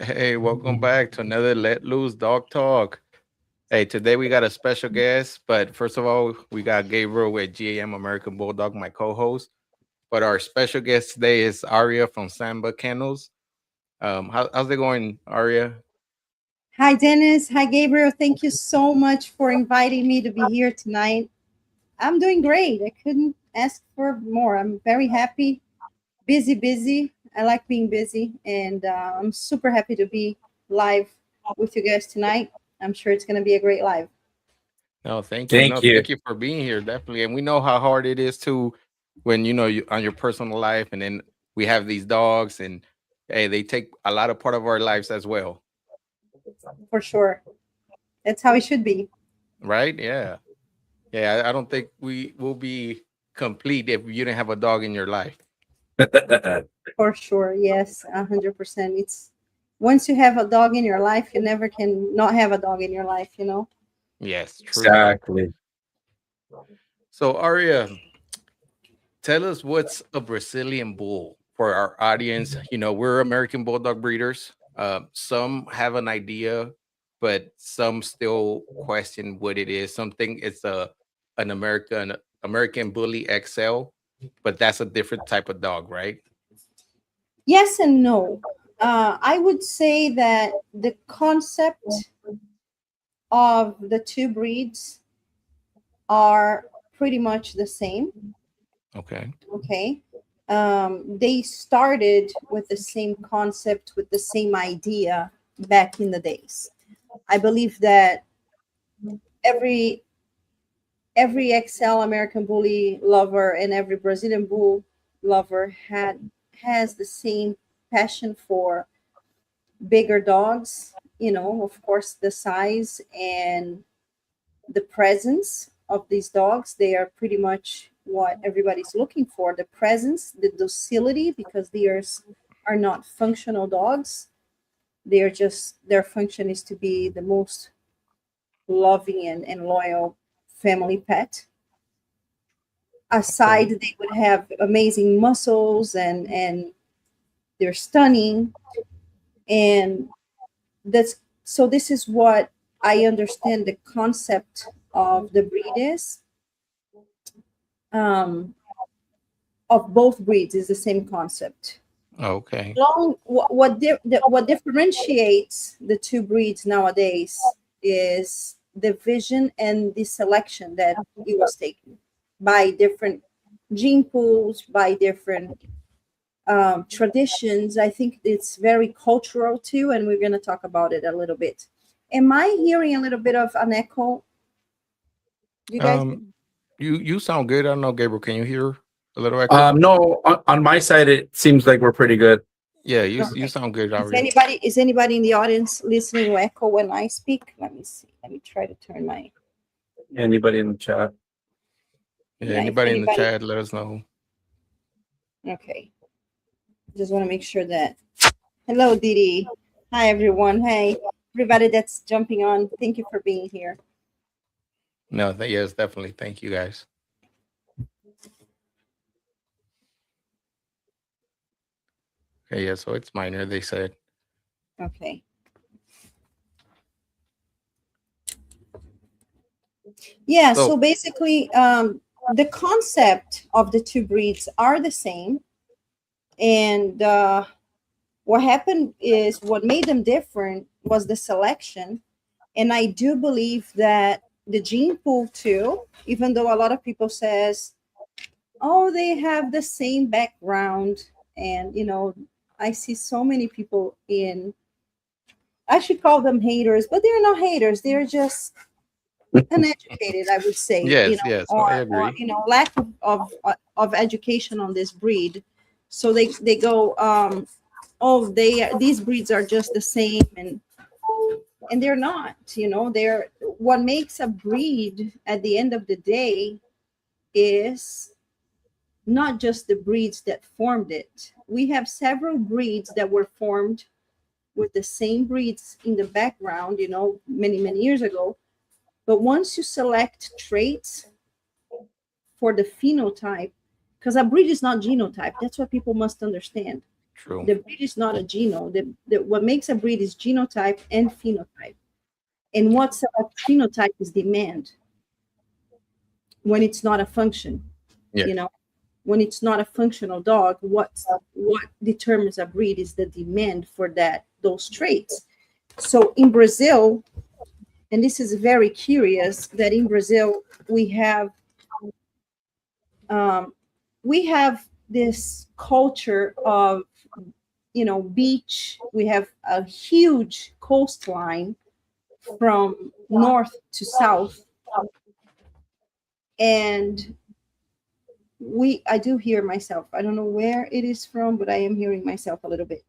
Hey, welcome back to another Let Loose Dog Talk. Hey, today we got a special guest, but first of all, we got Gabriel with GAM American Bulldog, my co-host. But our special guest today is Aurea from Samba Kennels. How's it going, Aurea? Hi, Dennis. Hi, Gabriel. Thank you so much for inviting me to be here tonight. I'm doing great. I couldn't ask for more. I'm very happy, busy, busy. I like being busy, and I'm super happy to be live with you guys tonight. I'm sure it's going to be a great live. No, thank you. No, Thank you. thank you for being here, definitely. And we know how hard it is to when you on your personal life, and then we have these dogs, and hey, they take a lot of part of our lives as well, For sure. That's how it should be. right? Yeah. Yeah, I don't think we will be complete if you didn't have a dog in your life. For sure. Yes, 100%. It's once you have a dog in your life, you never can not have a dog in your life. Yes, true. Exactly. So, Aria, tell us what's a Brazilian bull for our audience. We're American Bulldog breeders. Some have an idea, but some still question what it is. Some think it's an American Bully XL, but that's a different type of dog, right? Yes and no. I would say that the concept of the two breeds are pretty much the same. Okay. Okay. They started with the same concept, with the same idea back in the days. I believe that every every XL American Bully lover and every Brazilian Bull lover has the same passion for bigger dogs, of course, the size and the presence of these dogs, they are pretty much what everybody's looking for: the presence, the docility, because theirs are not functional dogs. They're just, their function is to be the most loving and loyal family pet. Aside, Okay. they would have amazing muscles and they're stunning. And that's, so this is what I understand the concept of the breed is. um, of both breeds is the same concept. Okay. What differentiates the two breeds nowadays is the vision and the selection that it was taken by different gene pools, by different traditions. I think it's very cultural too, and we're going to talk about it a little bit. Am I hearing a little bit of an echo? You guys? Um, you sound good. I don't know, Gabriel. Can you hear a little echo? No, on my side, it seems like we're pretty good. Yeah, you Okay. sound good, Is Aria. anybody in the audience listening to echo when I speak? Let me see. Let me try to turn my, Anybody in the chat? Yeah, yeah, if anybody in the anybody. chat, let us know. Okay. Just want to make sure that. Hello, Didi. Hi, everyone. Hey, everybody that's jumping on. Thank you for being here. No, yes, definitely. Thank you, guys. Okay, yeah, so it's minor. They said. Okay. Yeah. So So, basically, the concept of the two breeds are the same, and what happened is what made them different was the selection. And I do believe that the gene pool too, even though a lot of people says, oh, they have the same background. And I see so many people in, I should call them haters, but they're not haters, they're just uneducated, I would say, yes, yes, I or agree. lack of education on this breed. So they go, oh, these breeds are just the same, and they're not. They're, what makes a breed at the end of the day is not just the breeds that formed it. We have several breeds that were formed with the same breeds in the background, many, many years ago. But once you select traits for the phenotype, because a breed is not genotype, that's what people must understand. True. The breed is not a geno. What makes a breed is genotype and phenotype. And what's a phenotype is demand when it's not a function. Yeah. You know, when it's not a functional dog, what determines a breed is the demand for those traits. So in Brazil, and this is very curious, that in Brazil we have this culture of, beach. We have a huge coastline from north to south, and I do hear myself. I don't know where it is from, but I am hearing myself a little bit.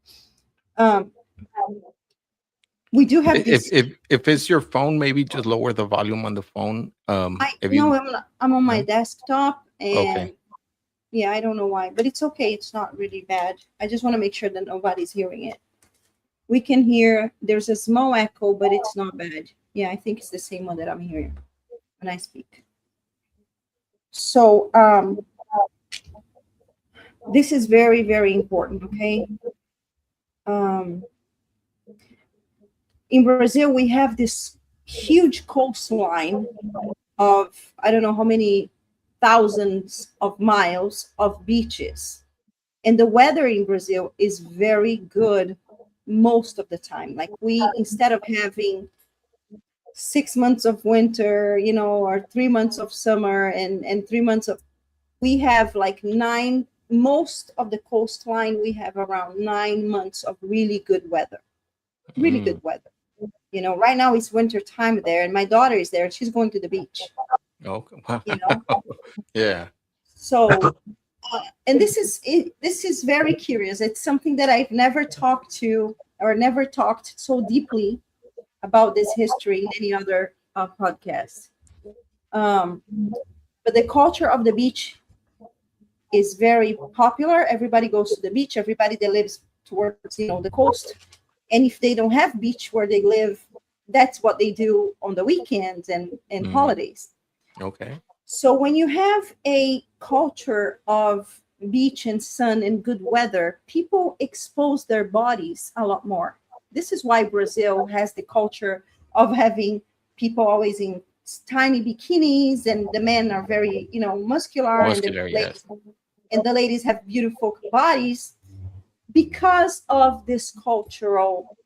We do have this. If it's your phone, maybe just lower the volume on the phone. If you I'm on my No? desktop, and Okay. yeah, I don't know why, but it's okay. It's not really bad. I just want to make sure that nobody's hearing it. We can hear there's a small echo, but it's not bad. Yeah, I think it's the same one that I'm hearing when I speak. So this is very, very important, okay? In Brazil, we have this huge coastline of, I don't know how many thousands of miles of beaches. And the weather in Brazil is very good most of the time. Like instead of having 6 months of winter, or 3 months of summer and 3 months of, we have like most of the coastline, we have around 9 months of really good weather. Really good weather. Right now it's winter time there, and my daughter is there, and she's going to the beach. Okay. Yeah. So, and this is very curious. It's something that I've never talked so deeply about this history in any other podcast. But the culture of the beach is very popular. Everybody goes to the beach. Everybody that lives towards the coast, and if they don't have beach where they live, that's what they do on the weekends and holidays. Okay. So when you have a culture of beach and sun and good weather, people expose their bodies a lot more. This is why Brazil has the culture of having people always in tiny bikinis, and the men are very, muscular, Yes. and the ladies have beautiful bodies because of this cultural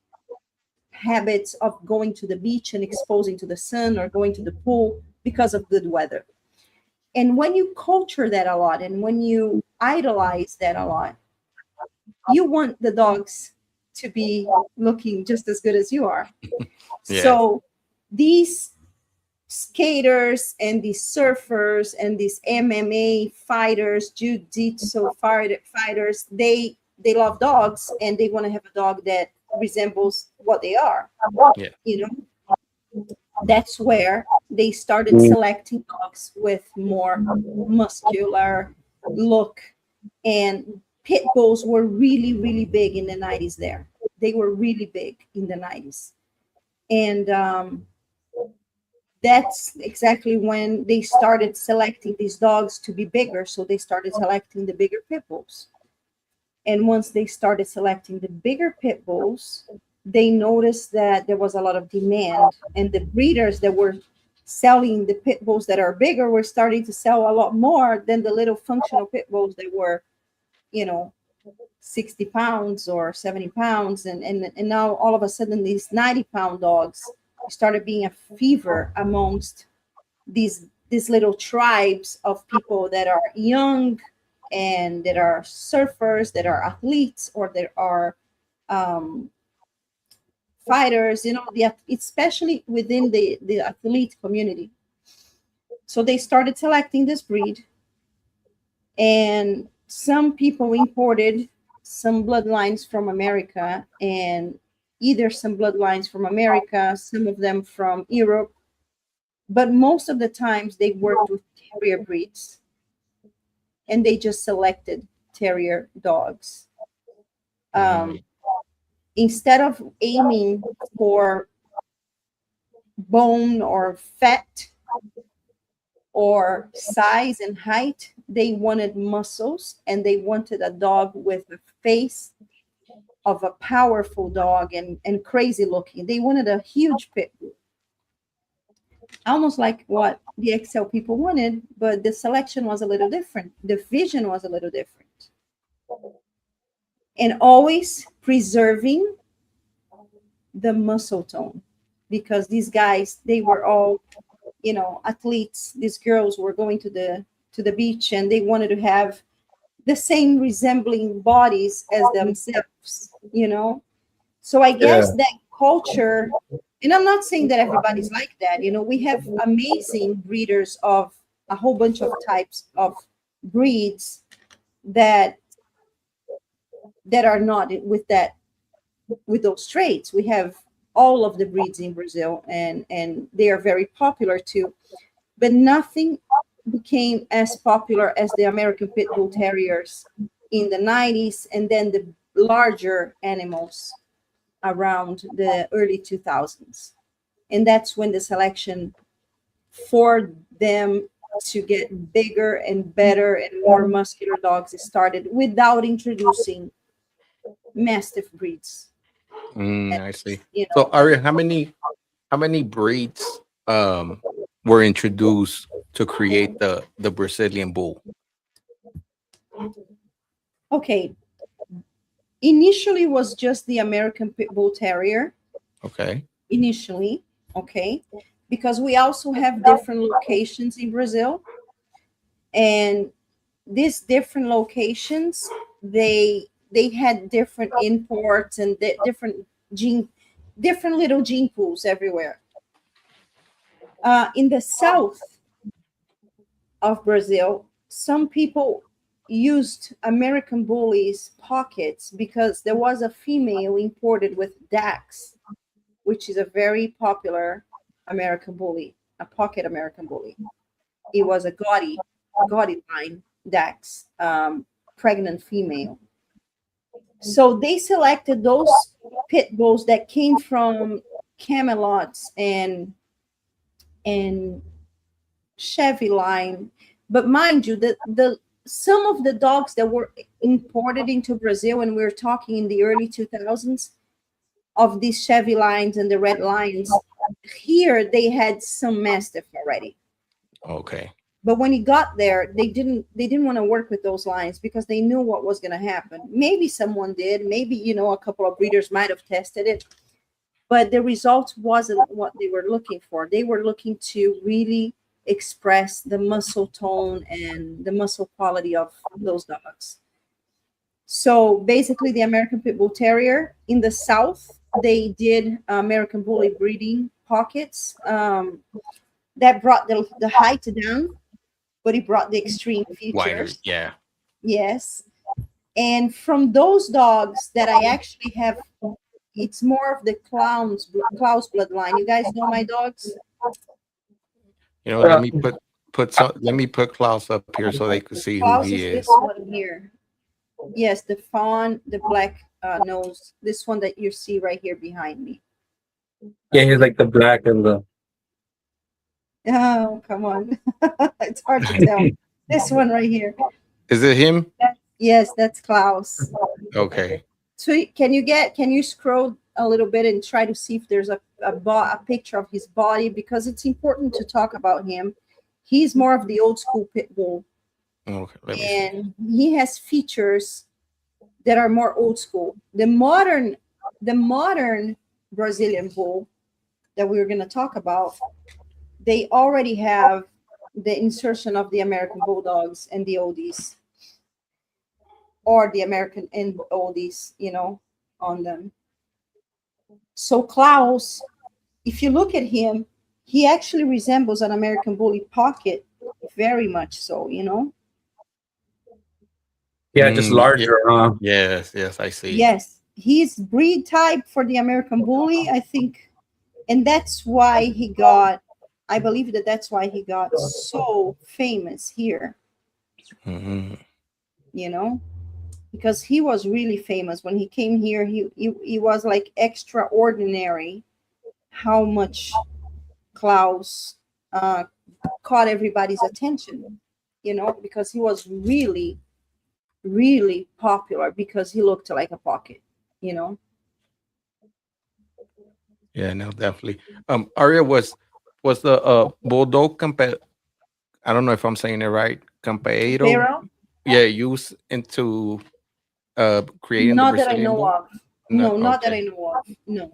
habits of going to the beach and exposing to the sun or going to the pool because of good weather. And when you culture that a lot, and when you idolize that a lot, you want the dogs to be looking just as good as you are. Yes. So these skaters and these surfers and these MMA fighters, jiu-jitsu fighters, they love dogs, and they want to have a dog that resembles what they are. Yeah. That's where they started selecting dogs with more muscular look, and pit bulls were really, really big in the 90s there. They were really big in the 90s. And that's exactly when they started selecting these dogs to be bigger. So they started selecting the bigger pit bulls. And once they started selecting the bigger pit bulls, they noticed that there was a lot of demand, and the breeders that were selling the pit bulls that are bigger were starting to sell a lot more than the little functional pit bulls that were, 60 pounds or 70 pounds. And now all of a sudden these 90-pound dogs started being a fever amongst these little tribes of people that are young and that are surfers, that are athletes, or that are fighters, especially within the athlete community. So they started selecting this breed, and some people imported some bloodlines from America, and either some bloodlines from America, some of them from Europe, but most of the times they worked with terrier breeds, and they just selected terrier dogs. Instead of aiming for bone or fat or size and height, they wanted muscles, and they wanted a dog with a face of a powerful dog and crazy looking. They wanted a huge pit bull, almost like what the Excel people wanted, but the selection was a little different. The vision was a little different. And always preserving the muscle tone, because these guys, they were all, athletes. These girls were going to the beach, and they wanted to have the same resembling bodies as themselves. So I guess Yeah. that culture, and I'm not saying that everybody's like that. We have amazing breeders of a whole bunch of types of breeds that are not with those traits. We have all of the breeds in Brazil, and they are very popular too. But nothing became as popular as the American Pit Bull Terriers in the 90s, and then the larger animals around the early 2000s. And that's when the selection for them to get bigger and better and more muscular dogs started, without introducing mastiff breeds. I see. You So, know, Aria, how many breeds were introduced to create the Brazilian bull? okay. Initially was just the American Pit Bull Terrier. Okay. Initially, okay, because we also have different locations in Brazil, and these different locations, they had different imports and different little gene pools everywhere. In the south of Brazil, some people used American Bullies pockets because there was a female imported with Dax, which is a very popular American Bully, a pocket American Bully. It was a gaudy line Dax, pregnant female. So they selected those pit bulls that came from Camelots and Chevy line. But mind you, the some of the dogs that were imported into Brazil, and we're talking in the early 2000s, of these Chevy lines and the red lines, here they had some Mastiff already. Okay. But when he got there, they didn't want to work with those lines because they knew what was going to happen. Maybe someone did, maybe a couple of breeders might have tested it, but the results wasn't what they were looking for. They were looking to really express the muscle tone and the muscle quality of those dogs. So basically, the American Pit Bull Terrier in the South, they did American Bully breeding pockets that brought the height down, but it brought the extreme Wider. features. Yeah. Yes. And from those dogs that I actually have, it's more of the Klaus bloodline. You guys know my dogs? Let me put Klaus up here so they could see who Klaus he is is. this one here. Yes, the fawn, the black nose. This one that you see right here behind me. Yeah, he's like the black and the. Oh, come on. It's hard to tell. This one right here. Is it him? Yes, that's Klaus. Okay. So can you scroll a little bit and try to see if there's a picture of his body, because it's important to talk about him. He's more of the old school pit bull, Okay. Let me see. and he has features that are more old school. The modern Brazilian bull that we're going to talk about, they already have the insertion of the American bulldogs and the oldies, or the American and oldies, on them. So Klaus, if you look at him, he actually resembles an American Bully pocket, very much so, Yeah, just Mm, larger, huh? Yes, I see. Yes, he's breed type for the American Bully, I think. And that's why I believe that's why he got so famous here, Mhm. Because he was really famous when he came here. He was like extraordinary how much Klaus caught everybody's attention, because he was really, really popular because he looked like a pocket, you know. Yeah, no, definitely. Aria was the bulldog I don't know if I'm saying it right. Campeiro. Pero, Yeah, used into creating the not that I Brazilian know bull. of. No, No, not that I okay. know of. No.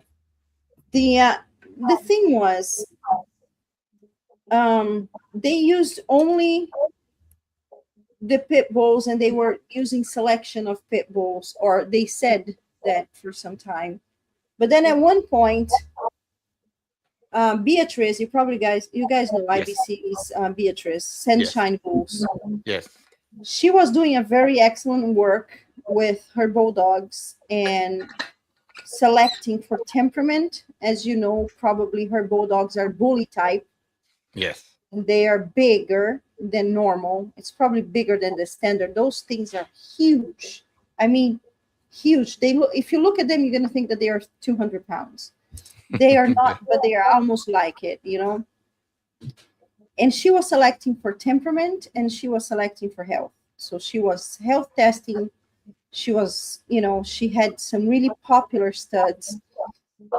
The thing was, they used only the pit bulls, and they were using selection of pit bulls, or they said that for some time. But then at one point, Beatrice, you guys know Yes. IBC's Beatrice, Yes. Sunshine Bulls. Yes. She was doing a very excellent work with her bulldogs and selecting for temperament. As you know, probably her bulldogs are bully type. Yes. They are bigger than normal. It's probably bigger than the standard. Those things are huge. I mean, huge. They look. If you look at them, you're gonna think that they are 200 pounds. They are Yeah. not, but they are almost like it. You know. And she was selecting for temperament, and she was selecting for health. So she was health testing. She was, she had some really popular studs.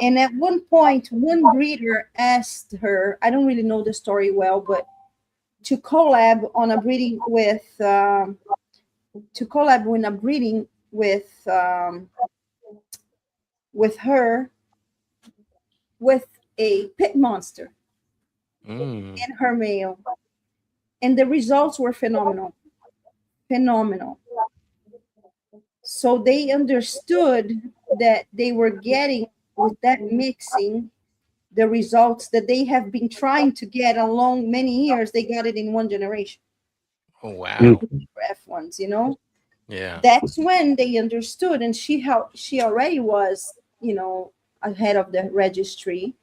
And at one point, one breeder asked her, I don't really know the story well, but to collab on a breeding with her with a pit monster Mm. in her male, and the results were phenomenal, phenomenal. So they understood that they were getting with that mixing the results that they have been trying to get along many years. They got it in one generation. Oh Mm. wow. F1s, you know. Yeah. That's when they understood, and she already was, ahead of the registry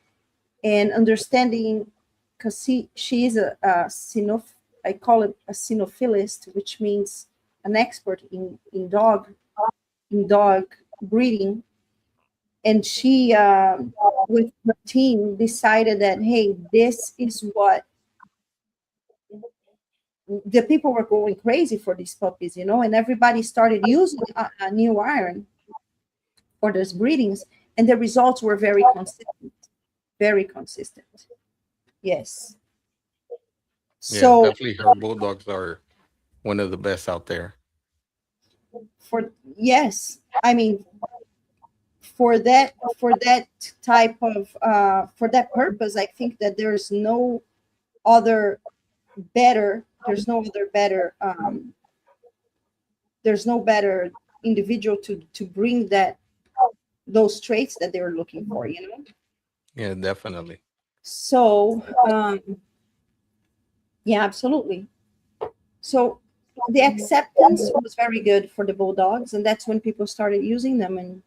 and understanding, because she is I call it a cynophilist, which means an expert in dog breeding. And she, with her team, decided that, hey, this is what the people were going crazy for these puppies, and everybody started using a new iron for those breedings, and the results were very consistent, very consistent. Yes. Yeah, So definitely her bulldogs are one of the best out there. yes, I mean, for that type of for that purpose, I think that other there's no other better there's no better individual to bring those traits that they were looking for. Yeah, definitely. So yeah, absolutely. So the acceptance was very good for the bulldogs, and that's when people started using them, and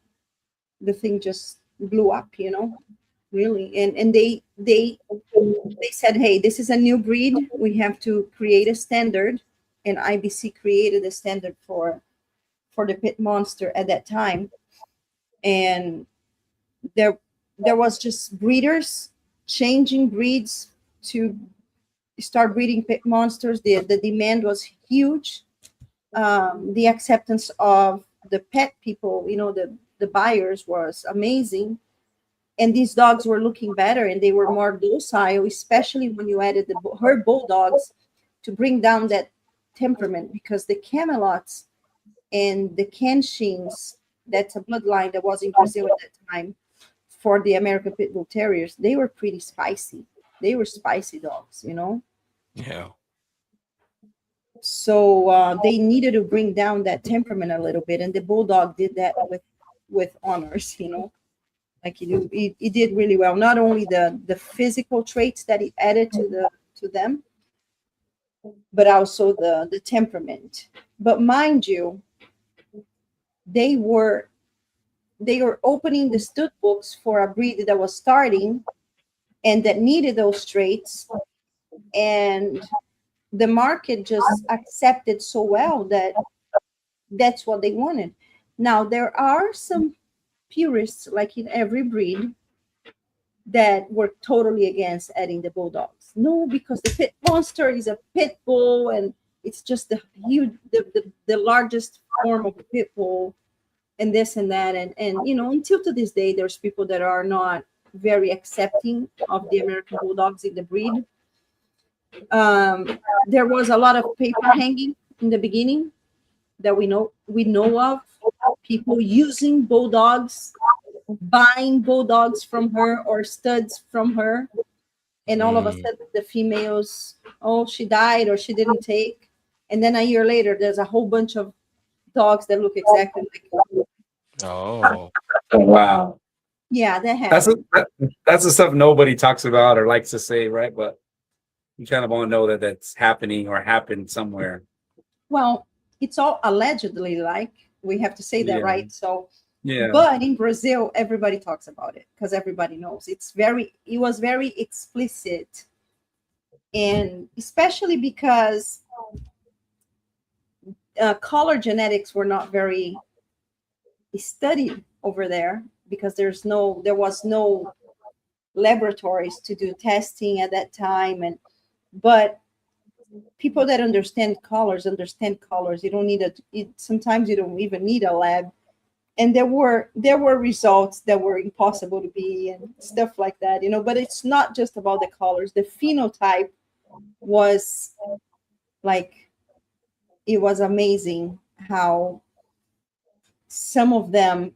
the thing just blew up. Really. And they said, hey, this is a new breed, we have to create a standard. And IBC created a standard for the pit monster at that time. And there was just breeders changing breeds to start breeding pit monsters. The demand was huge. The acceptance of the pet people, the buyers, was amazing. And these dogs were looking better, and they were more docile, especially when you added her bulldogs to bring down that temperament, because the Camelots and the Kenshins, that's a bloodline that was in Brazil at that time for the American Pit Bull Terriers, they were pretty spicy. They were spicy dogs. Yeah. So they needed to bring down that temperament a little bit, and the bulldog did that with honors. Like he did really well. Not only the physical traits that he added to them, but also the temperament. But mind you, they were opening the stud books for a breed that was starting and that needed those traits, and the market just accepted so well that that's what they wanted. Now there are some purists, like in every breed, that were totally against adding the bulldogs. No, because the pit monster is a pit bull, and it's just the huge, the largest form of a pit bull, and this and that, and until to this day, there's people that are not very accepting of the American Bulldogs in the breed. There was a lot of paper hanging in the beginning that we know of, people using bulldogs, buying bulldogs from her or studs from her, and all of a Mm. sudden the females, oh, she died or she didn't take, and then a year later there's a whole bunch of dogs that look exactly like her. Oh, Oh, wow. Yeah, that That's happened. that's the stuff nobody talks about or likes to say, right? But you kind of want to know that that's happening or happened somewhere. Well, it's all allegedly, like, we have to say that, Yeah. right? So, Yeah. but in Brazil, everybody talks about it because everybody knows it was very explicit, and especially because color genetics were not very studied over there, because there was no laboratories to do testing at that time. And but people that understand colors. You don't need sometimes you don't even need a lab. And there were results that were impossible to be, and stuff like that, but it's not just about the colors. The phenotype was, like, it was amazing how some of them,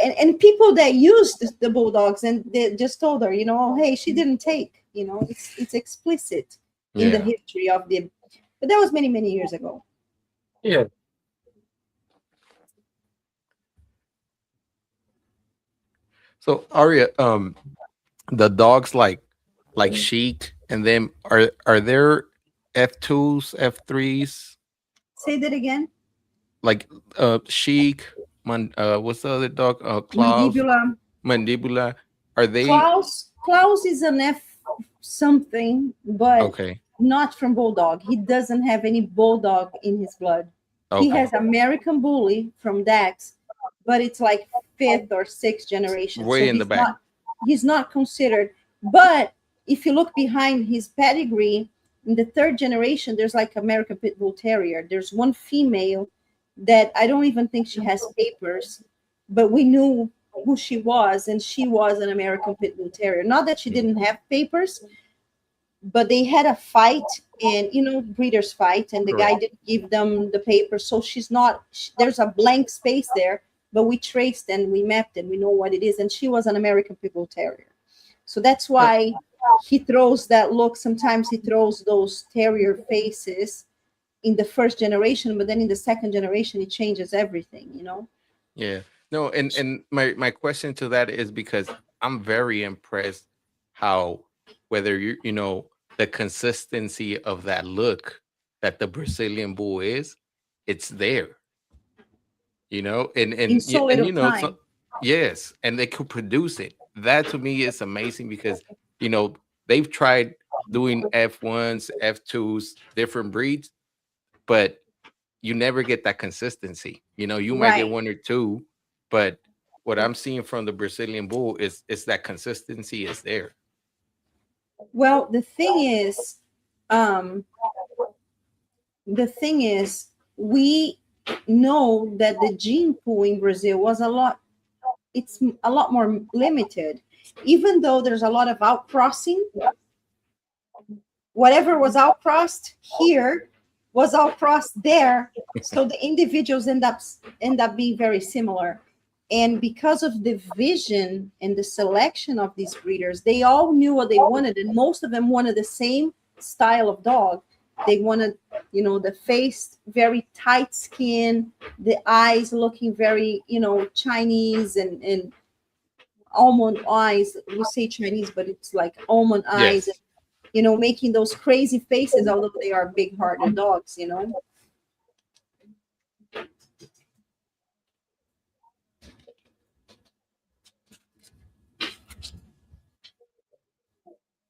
and people that used the bulldogs, and they just told her, oh, hey, she didn't take, it's explicit in the yeah. history of the, but that was many, many years ago. Yeah. So Aria, the dogs like Sheik, and then are there F2s, F3s, Say that again. like Sheik, what's the other dog? Klaus, Mandibula. Mandibula. Are they Klaus is an F something, but okay? not from bulldog. He doesn't have any bulldog in his blood. He Okay, has American Bully from Dax, but it's like fifth or sixth generation. So way in the back. he's not considered. But if you look behind his pedigree, in the third generation, there's like American Pit Bull Terrier. There's one female that I don't even think she has papers, but we knew who she was, and she was an American Pit Bull Terrier. Not that she didn't have papers, but they had a fight, and breeders fight, and the guy Correct. didn't give them the papers, so there's a blank space there, but we traced and we mapped and we know what it is, and she was an American Pit Bull Terrier. So that's why he throws that look. Sometimes he throws those terrier faces in the first generation, but then in the second generation it changes everything. Yeah. No, and my question to that is because I'm very impressed how whether the consistency of that look that the Brazilian bull is, it's there. And In so little so time. yes, and they could produce it. That to me is amazing because they've tried doing F1s, F2s, different breeds, but you never get that consistency. You might get Right. one or two, but what I'm seeing from the Brazilian bull is that consistency is there. Well, um the thing is, we know that the gene pool in Brazil was it's a lot more limited. Even though there's a lot of outcrossing, whatever was outcrossed here was outcrossed there, so the individuals end up being very similar. And because of the vision and the selection of these breeders, they all knew what they wanted, and most of them wanted the same style of dog. They wanted, the face, very tight skin, the eyes looking very, Chinese, and almond eyes. We say Chinese, but it's like almond eyes, Yes. making those crazy faces, although they are big-hearted dogs.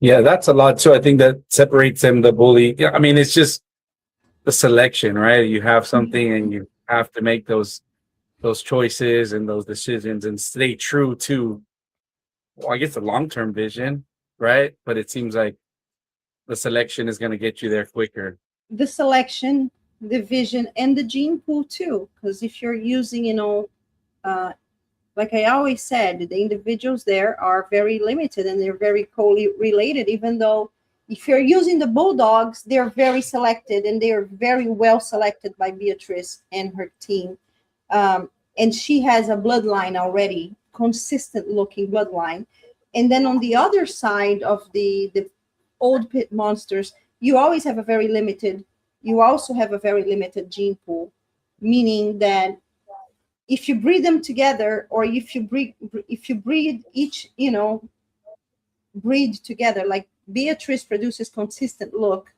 Yeah, that's a lot too. I think that separates him, the bully. Yeah, I mean, it's just the selection, right? You have something and you have to make those choices and those decisions and stay true to, well, I guess the long-term vision, right? But it seems like the selection is going to get you there quicker. The selection, the vision and the gene pool too. Because if you're using, uh, like I always said, the individuals there are very limited and they're very co-related, even though if you're using the bulldogs, they're very selected and they're very well selected by Beatrice and her team. And she has a bloodline already, consistent looking bloodline. And then on the other side of the old pit monsters, you always have a very limited, you also have a very limited gene pool, meaning that if you breed them together, or if you breed each, breed together, like Beatrice produces consistent look,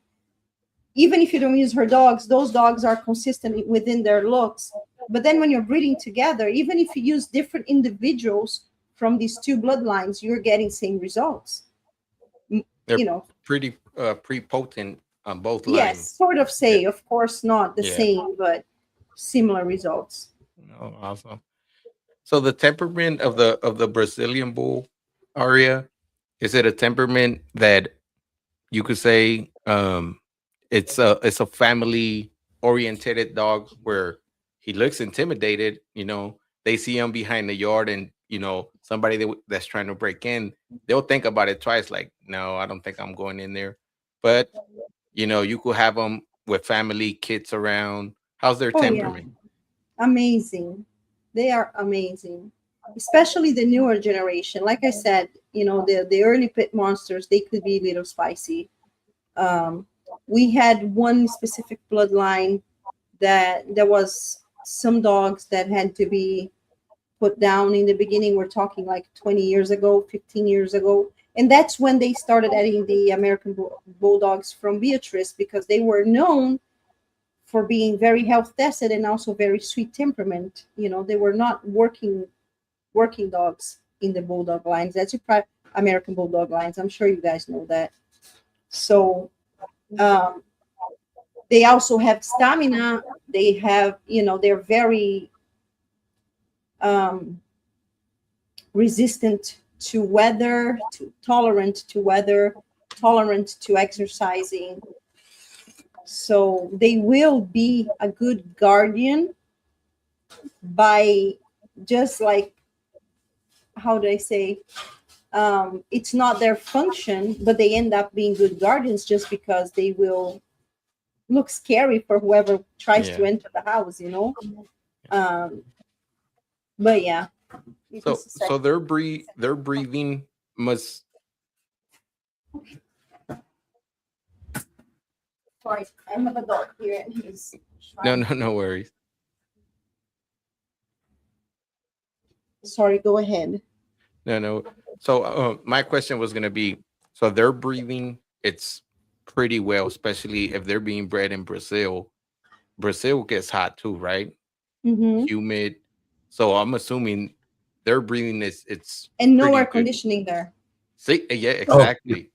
even if you don't use her dogs, those dogs are consistent within their looks. But then when you're breeding together, even if you use different individuals from these two bloodlines, you're getting same results. They're You know, pretty prepotent on both yes, lines. sort of say, of course not the Yeah. same, but similar results. Oh, awesome. So the temperament of the Brazilian bull, Aria, is it a temperament that you could say it's a family oriented dog where he looks intimidated, they see him behind the yard, and somebody that's trying to break in, they'll think about it twice, like, no, I don't think I'm going in there. But you could have them with family, kids around. How's their Oh yeah, temperament? amazing. They are amazing, especially the newer generation. Like I said, the early pit monsters, they could be a little spicy. Um, we had one specific bloodline that there was some dogs that had to be put down in the beginning. We're talking like 20 years ago, 15 years ago. And that's when they started adding the American Bulldogs from Beatrice, because they were known for being very health tested and also very sweet temperament. They were not working dogs in the Bulldog lines. That's your American Bulldog lines. I'm sure you guys know that. So um, they also have stamina. They have, they're very um, resistant to weather, tolerant to weather, tolerant to exercising. So they will be a good guardian by just like, how do I say, it's not their function, but they end up being good guardians just because they will look scary for whoever tries to Yeah. enter the house, Um, but yeah. So their breathing must. Sorry, I have a dog here and he's No worries. sorry, go ahead. No. So my question was gonna be, so their breathing, it's pretty well, especially if they're being bred in Brazil. Brazil gets hot too, right? Mm-hmm. Humid. So I'm assuming their breathing it's And no pretty air good. conditioning there. See, yeah, Oh, exactly.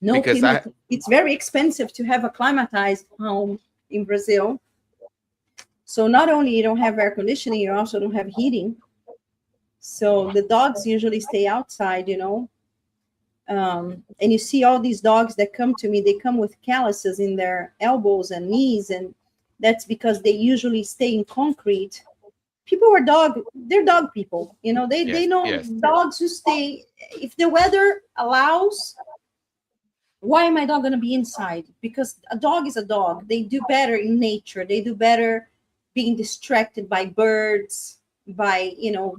No Because climate. It's very expensive to have a climatized home in Brazil. So not only you don't have air conditioning, you also don't have heating. So the dogs usually stay outside, and you see all these dogs that come to me, they come with calluses in their elbows and knees, and that's because they usually stay in concrete. People they're dog people, they yes, know yes, dogs who stay, if the weather allows. Why am I not going to be inside? Because a dog is a dog. They do better in nature. They do better being distracted by birds, by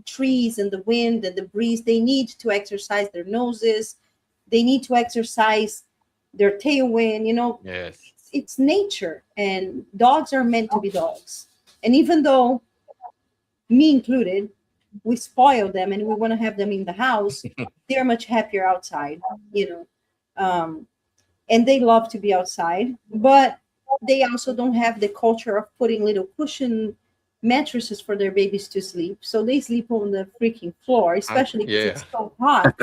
trees and the wind and the breeze. They need to exercise their noses. They need to exercise their tailwind. yes. It's nature, and dogs are meant to be dogs. And even though, me included, we spoil them and we want to have them in the house, they're much happier outside. Um, and they love to be outside, but they also don't have the culture of putting little cushion mattresses for their babies to sleep. So they sleep on the freaking floor, especially because Yeah. it's so hot.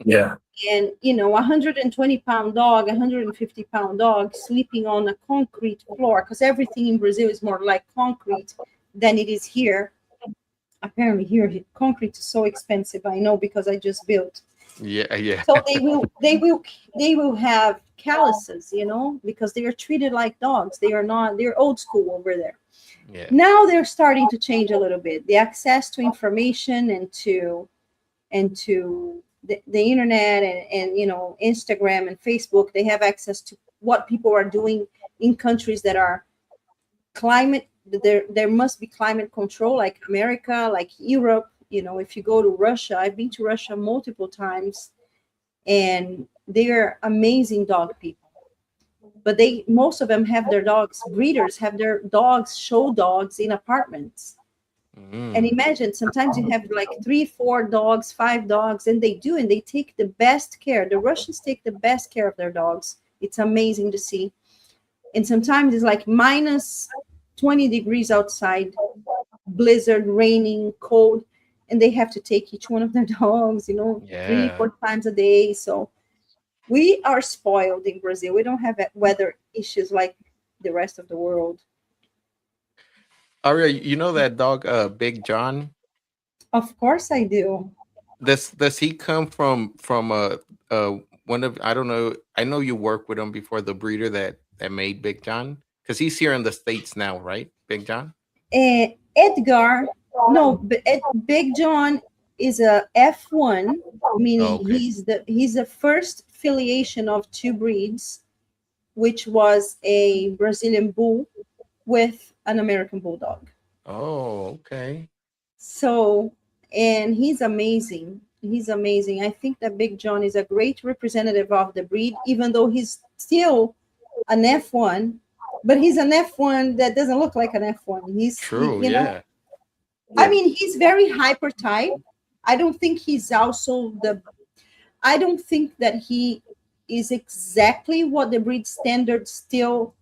yeah. And 120-pound dog, 150-pound dog sleeping on a concrete floor, because everything in Brazil is more like concrete than it is here. Apparently here concrete is so expensive. I know, because I just built. Yeah. So they will have calluses, you know, because they are treated like dogs. They are not, they're old school over there. Yeah. Now they're starting to change a little bit. The access to information and to the internet and you know, Instagram and Facebook, they have access to what people are doing in countries that are climate, there must be climate control, like America, like Europe. You know, if you go to Russia, I've been to Russia multiple times, and they're amazing dog people. But they, most of them have their dogs, breeders have their dogs, show dogs in apartments. And Mm. imagine, sometimes you have like 3, 4 dogs, 5 dogs, and they take the best care. The Russians take the best care of their dogs. It's amazing to see. And sometimes it's like minus 20 degrees outside, blizzard, raining, cold, and they have to take each one of their dogs, you know, 3, Yeah. 4 times a day. So we are spoiled in Brazil. We don't have weather issues like the rest of the world. Aria, you know that dog, Big John? Of course I do. Does he come from one of, I don't know, I know you worked with him before, the breeder that made Big John, because he's here in the States now, right? Big John. Edgar, no, but Big John is a F1, Oh, meaning okay. he's the first filiation of 2 breeds, which was a Brazilian bull with an American bulldog. Oh, okay. So, and he's amazing. He's amazing. I think that Big John is a great representative of the breed, even though he's still an F1, but he's an F1 that doesn't look like an F1. True. You know, Yeah. I mean, he's very hyper type. I don't think he's also I don't think that he is exactly what the breed standard still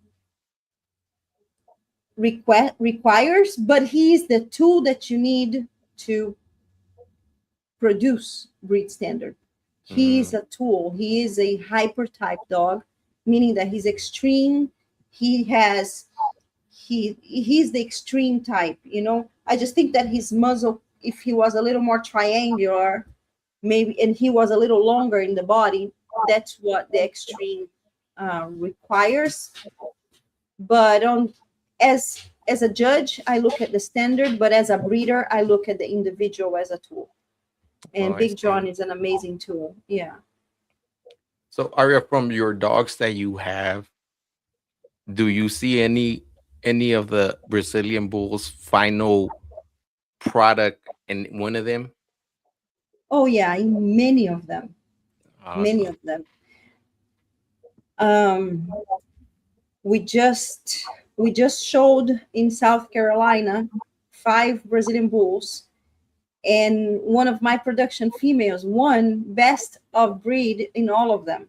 requires, but he is the tool that you need to produce breed standard. He is Mm. a tool. He is a hyper type dog, meaning that he's extreme. He has he's the extreme type, you know. I just think that his muzzle, if he was a little more triangular, maybe, and he was a little longer in the body, that's what the extreme requires. But as a judge, I look at the standard, but as a breeder, I look at the individual as a tool. Oh, And I Big John see. is an amazing tool. Yeah. So, Aria, from your dogs that you have, do you see any of the Brazilian Bulls final product in one of them? Oh yeah, in many of them. Many Awesome. of them. Um, we just showed in South Carolina 5 Brazilian bulls, and one of my production females won best of breed in all of them,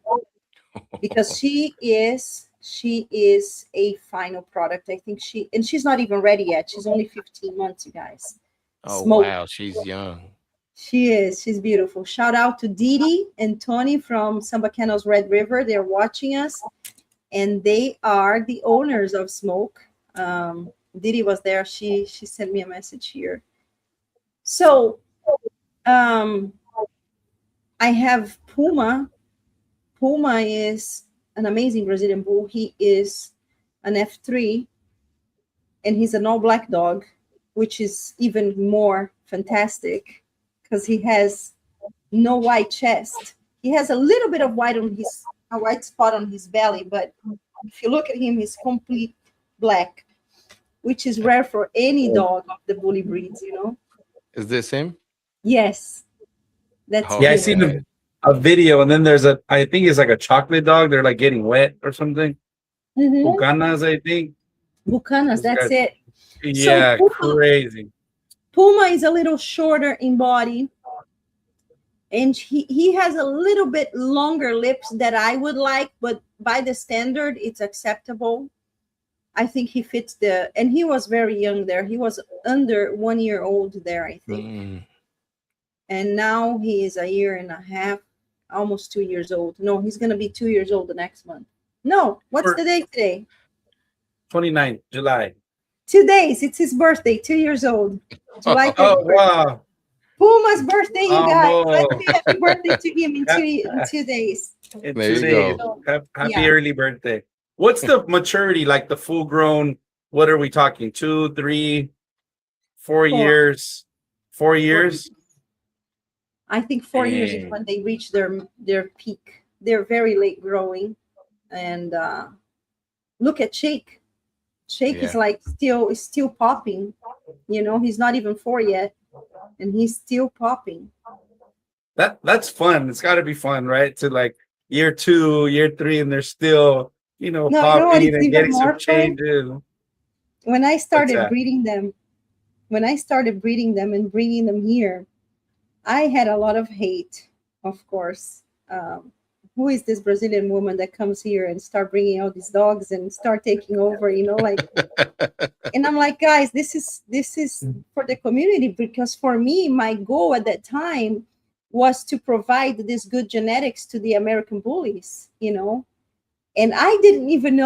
because she is a final product. I think she's not even ready yet. She's only 15 months, you guys. Oh, Smoke. wow, she's young. She's beautiful. Shout out to Didi and Tony from Samba Kennel's Red River. They're watching us, and they are the owners of Smoke. Didi was there. She sent me a message here. So um, I have Puma. Puma is an amazing Brazilian bull. He is an F3, and he's an all black dog, which is even more fantastic because he has no white chest. He has a little bit of a white spot on his belly, but if you look at him, he's complete black, which is rare for any dog of the bully breeds, you know? Is this him? Yes, that's Oh, Yeah, I him. seen okay. a video, and then there's I think it's like a chocolate dog. They're like getting wet or something. Mhm. Bucanas, I think. Bucanas, Those that's guys- it. Yeah, So crazy. Puma is a little shorter in body, and he has a little bit longer lips that I would like, but by the standard, it's acceptable. I think he fits and he was very young there. He was under 1 year old there, I think. Mm. And now he is a year and a half, almost 2 years old. No, he's going to be 2 years old the next month. No, what's the date today? 29th July. 2 days. It's his birthday, 2 years old. July Oh 31st. wow! Puma's birthday, you guys. Oh, Let's say happy birthday to him in 2 days. In There two you days. go. So Happy yeah, early birthday. What's the maturity, like the full grown? What are we talking? 2, 3, 4 four, years? 4 4 years? years. I think 4 years is Dang. when they reach their peak. They're very late growing, and look at Shake. Shake is Yeah. like still popping. You know, he's not even 4 yet, and he's still popping. That's fun. It's got to be fun, right? To like year 2, year 3, and they're still, No, you know what? popping It's and even getting some more fun. changes. When I What's started that? breeding them, when I started breeding them and bringing them here, I had a lot of hate, of course. Who is this Brazilian woman that comes here and start bringing out these dogs and start taking over? You know, like, and I'm like, guys, this is for the community, because for me, my goal at that time was to provide this good genetics to the American bullies. You know, and I didn't even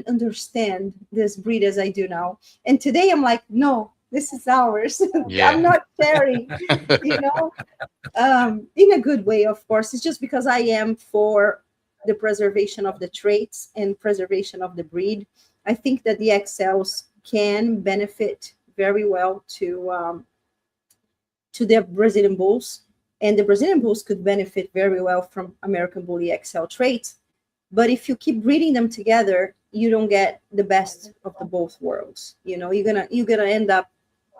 understand this breed as I do now. And today I'm like, no, this is ours. I'm Yeah. not sharing, you know, in a good way, of course. It's just because I am for the preservation of the traits and preservation of the breed. I think that the XLs can benefit very well to the Brazilian bulls, and the Brazilian bulls could benefit very well from American Bully XL traits. But if you keep breeding them together, you don't get the best of the both worlds. You know, you're gonna end up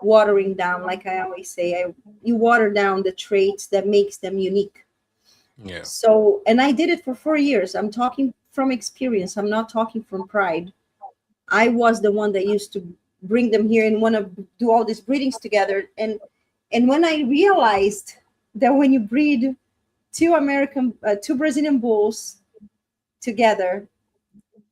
watering down, like I always say, you water down the traits that makes them unique. Yeah. So, and I did it for 4 years. I'm talking from experience. I'm not talking from pride. I was the one that used to bring them here and want to do all these breedings together. And when I realized that when you breed two Brazilian bulls together,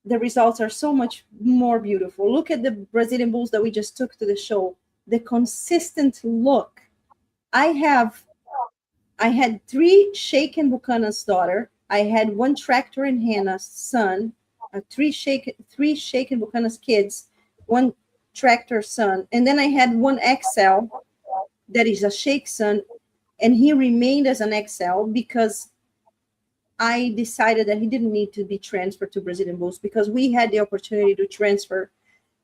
the results are so much more beautiful. Look at the Brazilian bulls that we just took to the show. The consistent look. I have I had three shaken Buchanan's daughter. I had one tractor and Hannah's son, three shaken Buchanan's kids, one tractor son, and then I had one XL that is a shake son, and he remained as an XL because I decided that he didn't need to be transferred to Brazilian bulls, because we had the opportunity to transfer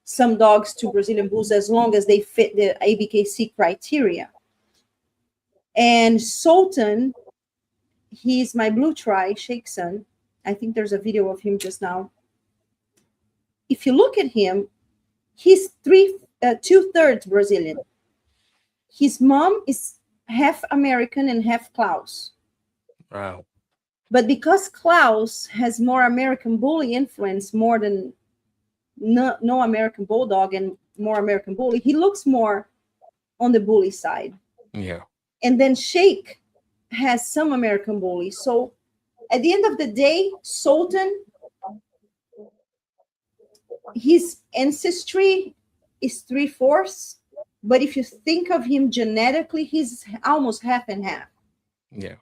some dogs to Brazilian bulls as long as they fit the ABKC criteria. And Sultan, he's my blue tri shake son. I think there's a video of him just now. If you look at him, he's 2/3 Brazilian. His mom is half American and half Klaus. Wow. But because Klaus has more American bully influence, more than no American bulldog and more American bully, he looks more on the bully side. Yeah. And then Shake has some American bully. So at the end of the day, Sultan, his ancestry is 3/4, but if you think of him genetically, he's almost half and half. Yeah.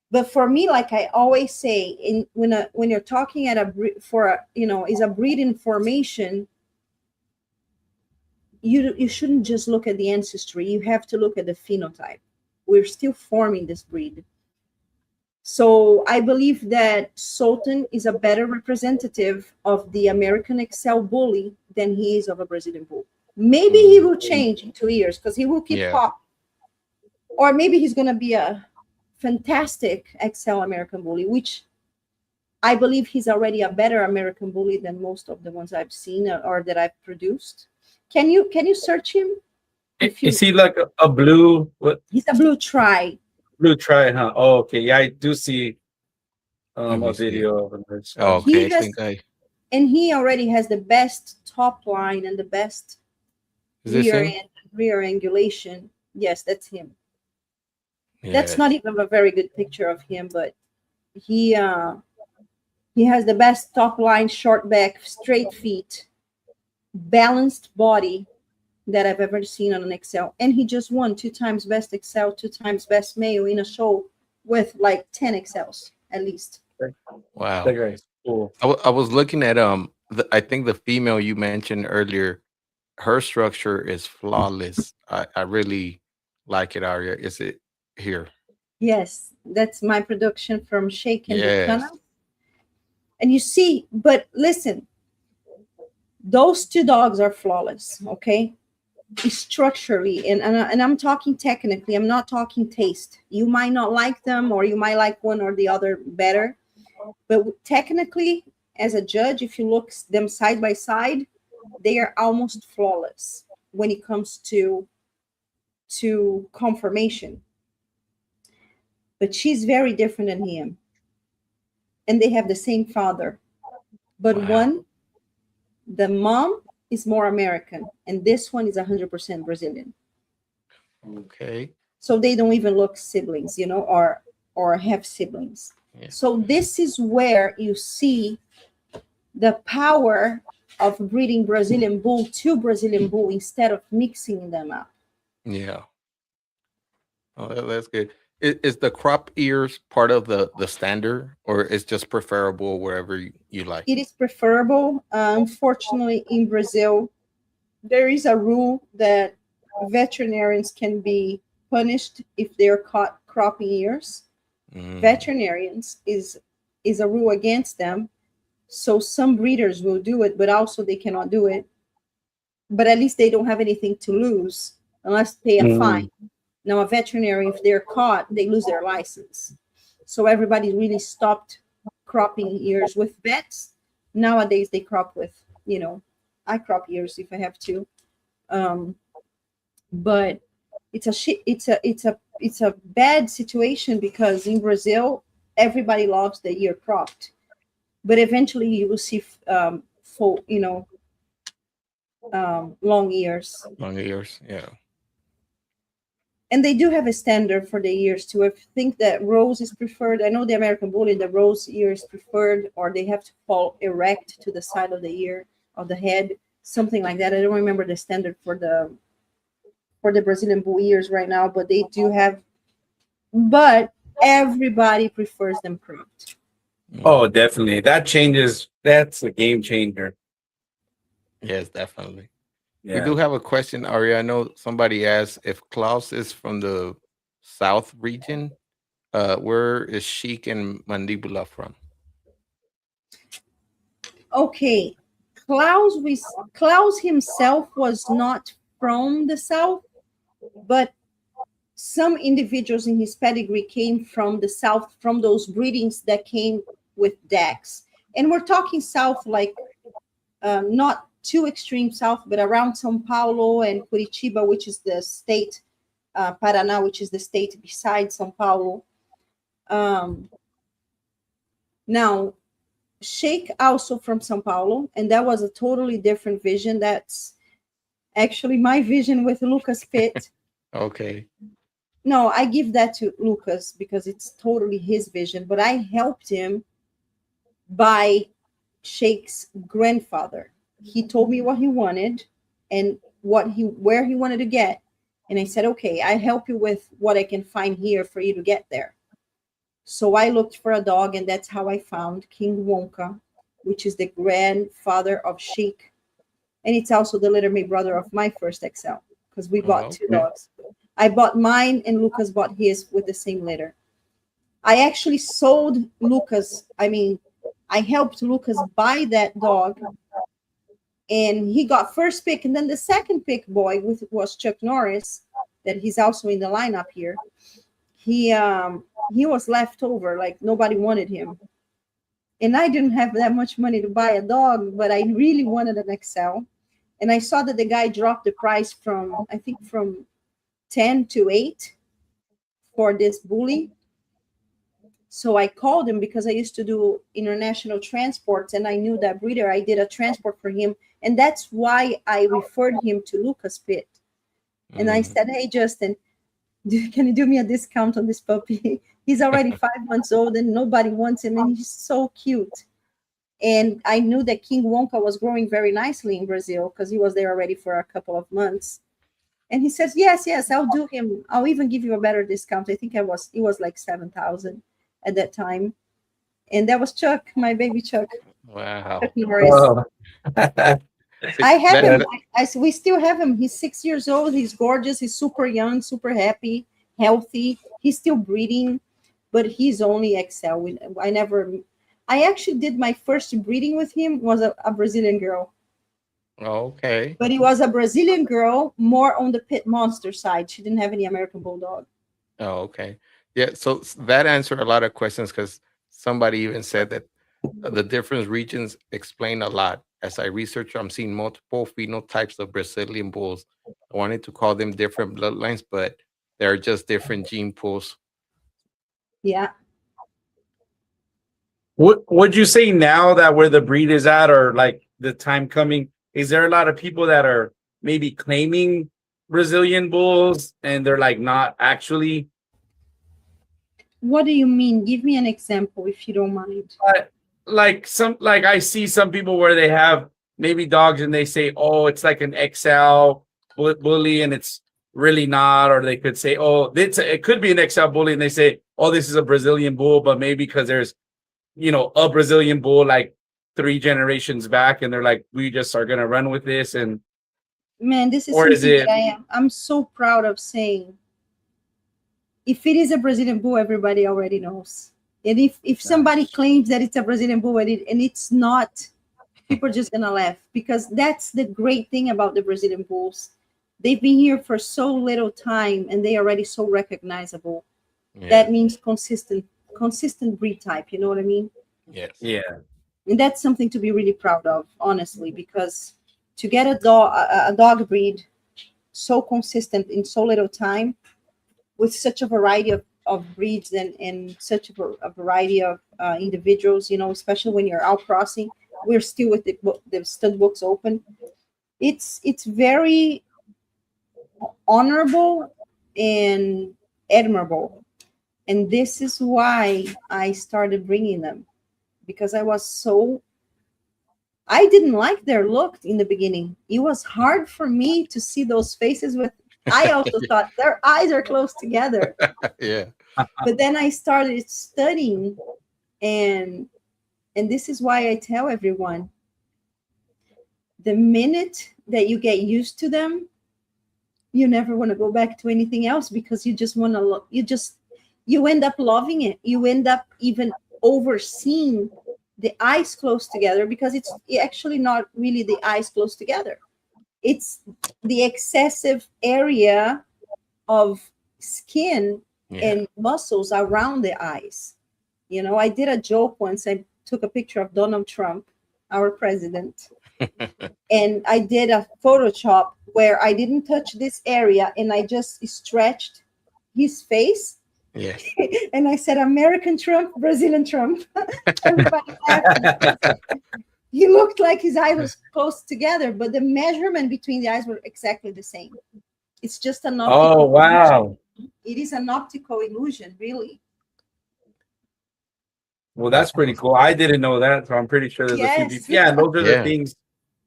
But for me, like I always say, when you're talking at is a breeding formation, you shouldn't just look at the ancestry. You have to look at the phenotype. We're still forming this breed. So I believe that Sultan is a better representative of the American XL bully than he is of a Brazilian bull. Maybe he will change in 2 years because he will keep Yeah. pop. Or maybe he's going to be a fantastic XL American bully, which I believe he's already a better American bully than most of the ones I've seen or that I've produced. Can you search him? Is he like a blue, what, He's a blue tri. blue tri, huh? Oh, okay. Yeah, I do see Let me a see. video of him. Oh, okay. He I has, think I and he already has the best top line and the best is this him? rear angulation. Yes, that's him. That's Yeah. not even a very good picture of him, but he has the best top line, short back, straight feet, balanced body that I've ever seen on an XL. And he just won 2 times best XL, 2 times best male in a show with like 10 XLs at least. Wow. That guy's cool. I was looking at I think the female you mentioned earlier, her structure is flawless. I really like it, Aria. Is it here? Yes, that's my production from Shake and Yes. Buchanan. And you see, but listen, those two dogs are flawless, okay? Structurally, and I'm talking technically, I'm not talking taste. You might not like them, or you might like one or the other better, but technically, as a judge, if you look them side by side, they are almost flawless when it comes to conformation. But she's very different than him, and they have the same father. But Wow. one, the mom is more American, and this one is 100% Brazilian. Okay. So they don't even look siblings, or have siblings. Yeah. So this is where you see the power of breeding Brazilian bull to Brazilian bull instead of mixing them up. Yeah. Oh, that's good. Is the crop ears part of the standard, or is just preferable wherever you like? It is preferable. Unfortunately, in Brazil, there is a rule that veterinarians can be punished if they're caught cropping ears. Mm, Veterinarians is a rule against them. So some breeders will do it, but also they cannot do it. But at least they don't have anything to lose unless pay a Mm. fine. Now, a veterinarian, if they're caught, they lose their license. So everybody really stopped cropping ears with vets. Nowadays, they crop with, I crop ears if I have to. Um, but it's a bad situation because in Brazil, everybody loves the ear cropped. But eventually, you will see full, long ears. long ears. Yeah. And they do have a standard for the ears too. I think that rose is preferred. I know the American Bully, the rose ear is preferred, or they have to fall erect to the side of the ear, of the head, something like that. I don't remember the standard for the Brazilian Bull ears right now, but they do have. But everybody prefers them curved. Mm, Oh, definitely. That changes. That's a game changer. yes, definitely. We Yeah. do have a question, Ari. I know somebody asked if Klaus is from the South region. Where is Sheik and Mandibula from? Okay, Klaus himself was not from the south, but some individuals in his pedigree came from the south, from those breedings that came with Dax. And we're talking south, like not too extreme south, but around Sao Paulo and Curitiba, which is the state, Paraná, which is the state beside Sao Paulo. Um, Now, Sheikh also from Sao Paulo, and that was a totally different vision. That's actually my vision with Lucas Pitt. Okay. No, I give that to Lucas because it's totally his vision, but I helped him by Sheikh's grandfather. He told me what he wanted and where he wanted to get. And I said, okay, I help you with what I can find here for you to get there. So I looked for a dog, and that's how I found King Wonka, which is the grandfather of Sheik. And it's also the little brother of my first XL because we bought two Okay. dogs. I bought mine, and Lucas bought his with the same litter. I actually sold Lucas. I helped Lucas buy that dog, and he got first pick, and then the second pick boy was Chuck Norris, that he's also in the lineup here. He was left over, like nobody wanted him, and I didn't have that much money to buy a dog, but I really wanted an XL, and I saw that the guy dropped the price from, I think, from 10 to 8 for this bully. So I called him because I used to do international transports, and I knew that breeder. I did a transport for him, and that's why I referred him to Lucas Pitt. And I Mm, said, "Hey, Justin, can you do me a discount on this puppy? He's already 5 months old, and nobody wants him, and he's so cute." And I knew that King Wonka was growing very nicely in Brazil because he was there already for a couple of months. And he says, "Yes, yes, I'll do him. I'll even give you a better discount." I think it was like 7,000 at that time. And that was Chuck, my baby Chuck, Chuck wow. Norris. Oh. See, I have that him. We still have him. He's 6 years old. He's gorgeous. He's super young, super happy. healthy. He's still breeding, but he's only XL. I actually did my first breeding with him was a Brazilian girl, Okay. but it was a Brazilian girl more on the pit monster side. She didn't have any American Bulldog. Oh, okay. Yeah. So that answered a lot of questions because somebody even said that the different regions explain a lot. As I research, I'm seeing multiple phenotypes of Brazilian bulls. I wanted to call them different bloodlines, but they're just different gene pools. Yeah. What would you say now that where the breed is at, or like the time coming? Is there a lot of people that are maybe claiming Brazilian bulls and they're like not actually? What do you mean? Give me an example if you don't mind. Like I see some people where they have maybe dogs and they say, oh, it's like an XL bully, and it's really not. Or they could say, oh, it could be an XL bully, and they say, oh, this is a Brazilian bull, but maybe because there's a Brazilian bull like 3 generations back, and they're like, we just are gonna run with this. And Man, this is or is something it? that I'm so proud of saying. If it is a Brazilian bull, everybody already knows. And if somebody claims that it's a Brazilian bull and it's not, people are just gonna laugh, because that's the great thing about the Brazilian bulls. They've been here for so little time and they are already so recognizable. Yeah. That means consistent breed type. You know what I mean? Yes. Yeah. And that's something to be really proud of, honestly, because to get a dog breed so consistent in so little time, with such a variety of breeds and such a variety of individuals, especially when you're out crossing, we're still with the stud books open. It's very honorable and admirable. And this is why I started bringing them, because I didn't like their look in the beginning. It was hard for me to see those faces I also thought their eyes are close together. Yeah. But then I started studying, and this is why I tell everyone, the minute that you get used to them, you never want to go back to anything else, because you just want to you end up loving it. You end up even overseeing the eyes close together, because it's actually not really the eyes close together. It's the excessive area of skin and muscles around the eyes. I did a joke once. I took a picture of Donald Trump, our president, and I did a Photoshop where I didn't touch this area and I just stretched his face. Yeah. And I said, American Trump, Brazilian Trump. Everybody laughed. He looked like his eye was close together, but the measurement between the eyes were exactly the same. It's just an optical Oh, wow. illusion. It is an optical illusion, really. Well, that's pretty cool. I didn't know that, so I'm pretty sure there's a few Yes. people. Yeah, and those are the Yeah. things,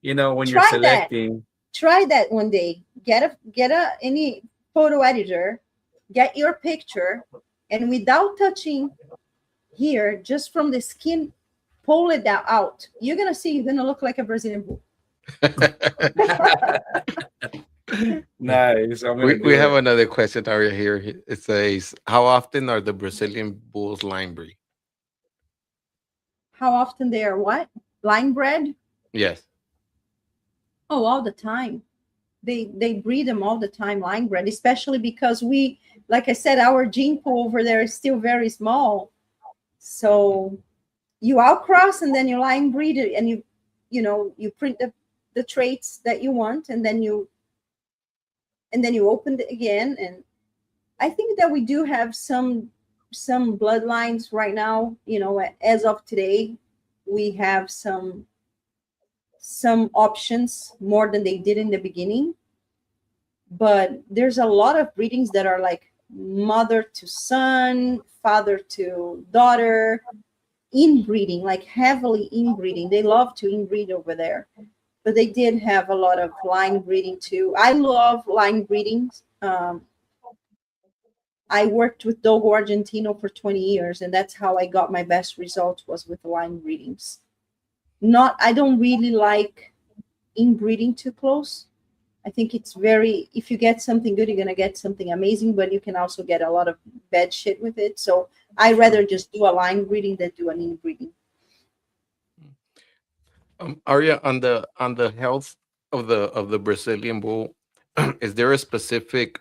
when you're Try that. selecting. Try that one day. Get any photo editor, get your picture, and without touching here, just from the skin, pull it out. You're gonna look like a Brazilian bull. Nice. We have another question Aurea here. It says, how often are the Brazilian bulls line breed? How often they are what? Line bred? Yes. Oh, all the time. They breed them all the time, line bred, especially because like I said, our gene pool over there is still very small. So you outcross and then you line breed it, and you print the traits that you want, and then you open it again. And I think that we do have some bloodlines right now. As of today, we have some options more than they did in the beginning. But there's a lot of breedings that are like mother to son, father to daughter, inbreeding, like heavily inbreeding. They love to inbreed over there. But they did have a lot of line breeding too. I love line breeding. I worked with Dogo Argentino for 20 years, and that's how I got my best results, was with line breedings. I don't really like inbreeding too close. I think it's very, if you get something good, you're going to get something amazing, but you can also get a lot of bad shit with it. So I rather just do a line breeding than do an inbreeding. Aria, on the health of the Brazilian bull, is there a specific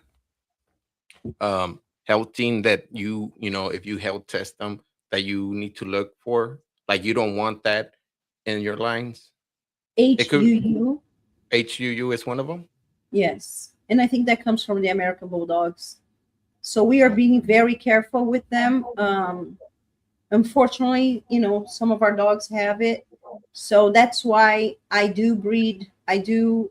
health thing that you know, if you health test them, that you need to look for? Like you don't want that in your lines. It could HUU, HUU is one of them. yes. And I think that comes from the American Bulldogs. So we are being very careful with them. Unfortunately, you know, some of our dogs have it. So that's why I do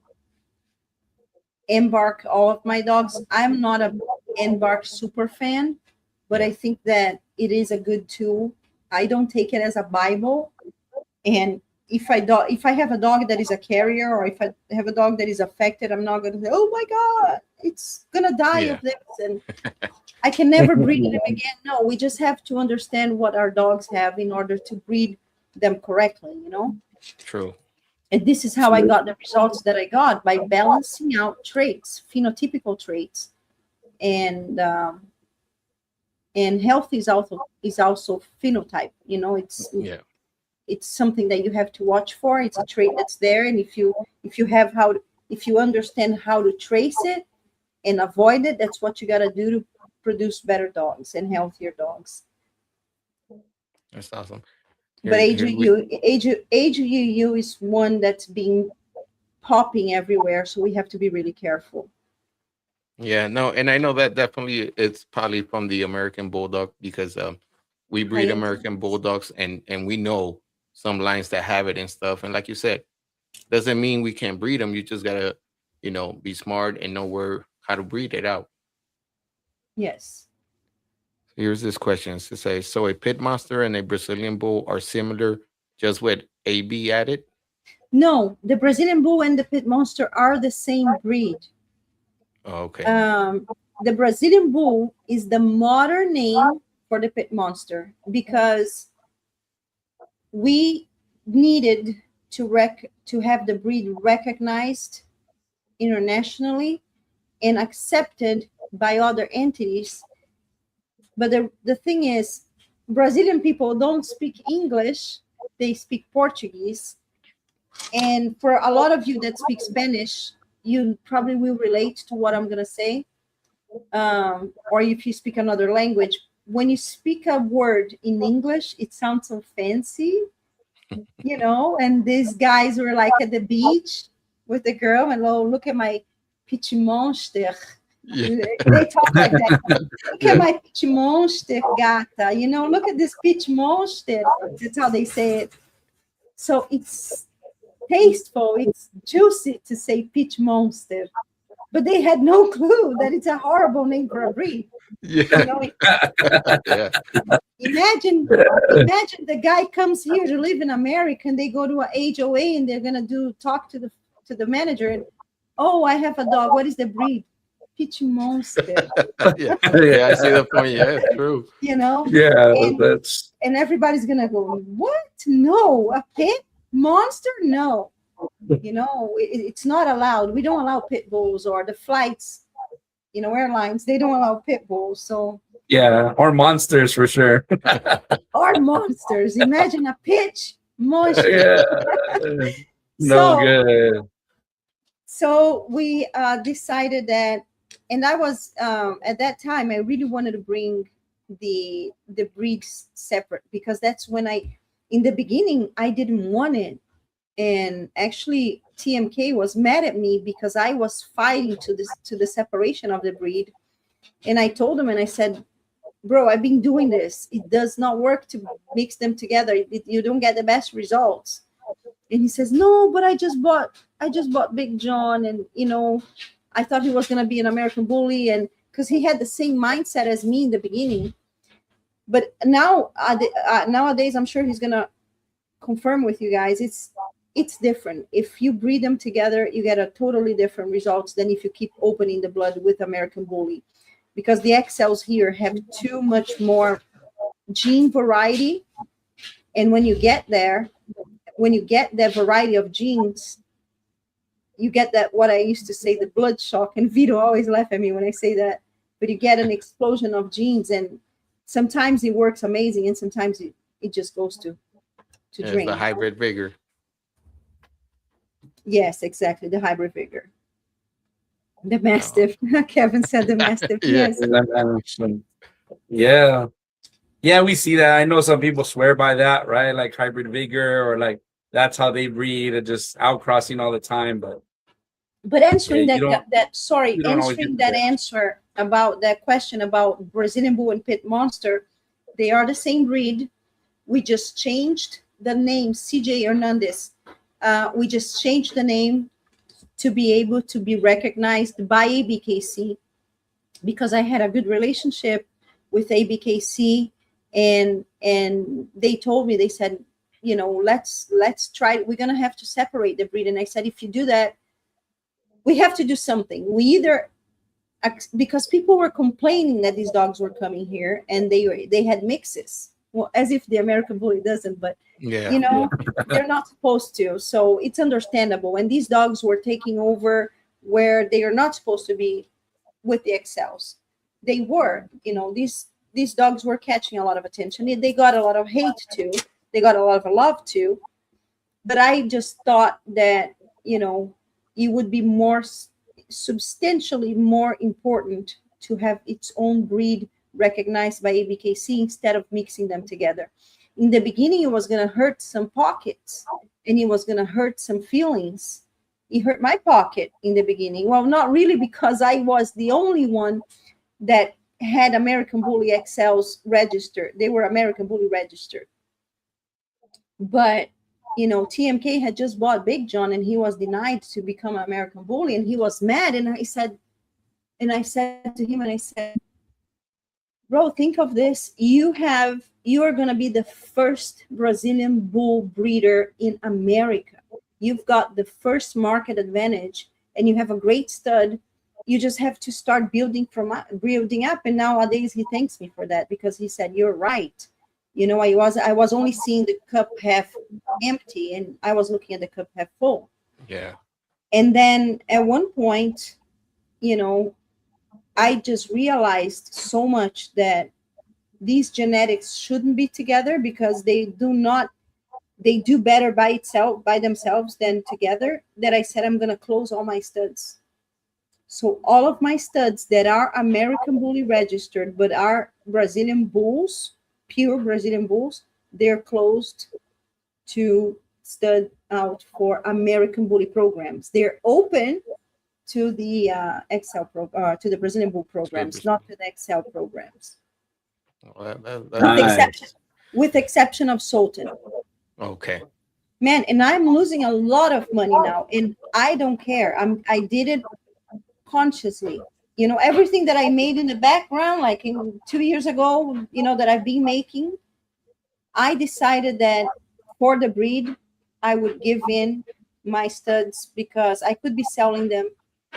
embark all of my dogs. I'm not a embark super fan, but I think that it is a good tool. I don't take it as a Bible. And if I have a dog that is a carrier, or if I have a dog that is affected, I'm not going to say, oh my God, it's going to die of this. And I can never breed them again. No, we just have to understand what our dogs have in order to breed them correctly, you know? True. And this is how I got the results that I got, by balancing out traits, phenotypical traits. And health is also phenotype, you know, it's something that you have to watch for. It's a trait that's there. And if you understand how to trace it and avoid it, that's what you got to do to produce better dogs and healthier dogs. That's awesome. But AGUU is one that's being popping everywhere, so we have to be really careful. Yeah, no, and I know that definitely it's probably from the American Bulldog, because we breed American Bulldogs, and we know some lines that have it and stuff. And like you said, doesn't mean we can't breed them. You just gotta, you know, be smart and know how to breed it out. Yes. Here's this question. It says, so a pit monster and a Brazilian bull are similar, just with AB added? No, the Brazilian bull and the pit monster are the same breed. Oh, okay. The Brazilian bull is the modern name for the pit monster, because we needed to have the breed recognized internationally and accepted by other entities. But the thing is, Brazilian people don't speak English, they speak Portuguese. And for a lot of you that speak Spanish, you probably will relate to what I'm going to say. Or if you speak another language, when you speak a word in English, it sounds so fancy, you know. And these guys were like at the beach with the girl, and oh, look at my pitch monster. Yeah. They talk like that. Look at my pitch monster, gata. You know, look at this pitch monster. That's how they say it. So it's tasteful, it's juicy to say pitch monster. But they had no clue that it's a horrible name for a breed. Yeah. You know, Yeah. Imagine the guy comes here to live in America, and they go to a HOA, and they're gonna talk to the manager, and oh, I have a dog. What is the breed? Pitch monster. Yeah, I see the point. Yeah, true. You know. Yeah, and everybody's gonna go, what? No, a pit monster? No. You know, it's not allowed. We don't allow pit bulls, or the flights, you know, airlines, they don't allow pit bulls. So yeah, or monsters for sure. or monsters. Imagine a pitch monster. Yeah. No good. So we decided that, and I was at that time, I really wanted to bring the breeds separate, because that's when in the beginning, I didn't want it. And actually TMK was mad at me because I was fighting to the separation of the breed. And I told him, and I said, bro, I've been doing this. It does not work to mix them together. You don't get the best results. And he says, no, but I just bought Big John, and you know, I thought he was gonna be an American bully, and because he had the same mindset as me in the beginning. But now nowadays, I'm sure he's gonna confirm with you guys, it's different. If you breed them together, you get a totally different results than if you keep opening the blood with American bully, because the egg cells here have too much more gene variety. And when you get that variety of genes, you get that, what I used to say, the blood shock, and Vito always laugh at me when I say that, but you get an explosion of genes, and sometimes it works amazing, and sometimes it just goes to It's the drain. hybrid vigor. Yes, exactly, the hybrid vigor. The Oh. mastiff. Kevin said the mastiff. Yeah. Yes. Yeah. Yeah, we see that. I know some people swear by that, right? Like hybrid vigor, or like that's how they breed and just outcrossing all the time. But But yeah, answering you don't always get answering to that that. answer about that question about Brazilian Bull and Pit Monster, they are the same breed. We just changed the name, CJ Hernandez. We just changed the name to be able to be recognized by ABKC, because I had a good relationship with ABKC, and they told me, they said, let's try. We're gonna have to separate the breed, and I said, if you do that, we have to do something. We either, because people were complaining that these dogs were coming here and they had mixes. Well, as if the American Bully doesn't, but Yeah. they're not supposed to. So it's understandable. When these dogs were taking over where they are not supposed to be with the XLs, they were, these dogs were catching a lot of attention. They got a lot of hate too. They got a lot of love too. But I just thought that, it would be more substantially more important to have its own breed recognized by ABKC instead of mixing them together. In the beginning, it was going to hurt some pockets, and it was going to hurt some feelings. It hurt my pocket in the beginning. Well, not really, because I was the only one that had American Bully XLs registered. They were American Bully registered. But TMK had just bought Big John, and he was denied to become an American Bully, and he was mad. And I said to him, and I said, bro, think of this. You are going to be the first Brazilian Bull breeder in America. You've got the first market advantage, and you have a great stud. You just have to start building up. And nowadays he thanks me for that, because he said, you're right. I was only seeing the cup half empty, and I was looking at the cup half full. Yeah. And then at one point, I just realized so much that these genetics shouldn't be together, because they do better by themselves than together, that I said, I'm going to close all my studs. So all of my studs that are American Bully registered, but are Brazilian Bulls, pure Brazilian Bulls, they're closed to stud out for American Bully programs. They're open to the to the Brazilian Bull programs, not to the XL programs. Well, Nice. With exception of Sultan. okay. Man, and I'm losing a lot of money now, and I don't care. I did it consciously. Everything that I made in the background, like 2 years ago, that I've been making, I decided that for the breed, I would give in my studs, because I could be selling them.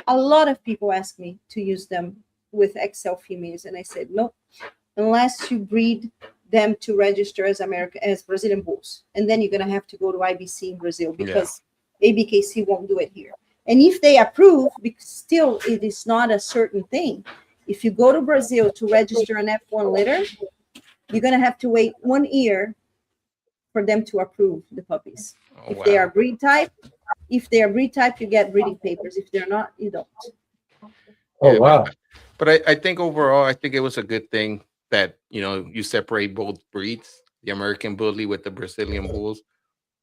A lot of people ask me to use them with XL females, and I said, no, unless you breed them to register as Brazilian Bulls. And then you're going to have to go to IBC in Brazil, because ABKC won't do it here. And if they approve, still it is not a certain thing. If you go to Brazil to register an F1 litter, you're going to have to wait 1 year for them to approve the puppies. Oh, If they are wow. breed type, you get breeding papers. If they're not, you don't. Oh Yeah, wow. but I think overall, I think it was a good thing that you separate both breeds, the American Bully with the Brazilian Bulls,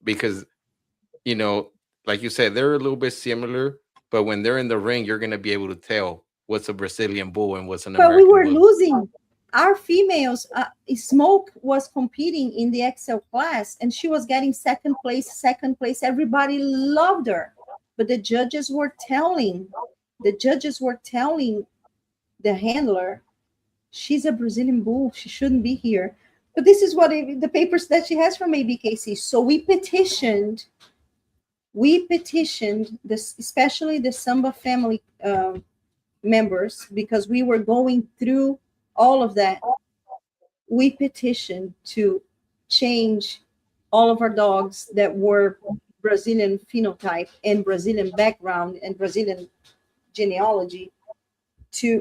because you know, like you said, they're a little bit similar, but when they're in the ring, you're gonna be able to tell what's a Brazilian Bull and what's an But we American were Bull. losing. Our females, Smoke was competing in the XL class, and she was getting second place. Everybody loved her, but the judges were telling the handler, she's a Brazilian Bull, she shouldn't be here. But this is what the papers that she has from ABKC. So we petitioned this, especially the Samba family members, because we were going through all of that. We petitioned to change all of our dogs that were Brazilian phenotype and Brazilian background and Brazilian genealogy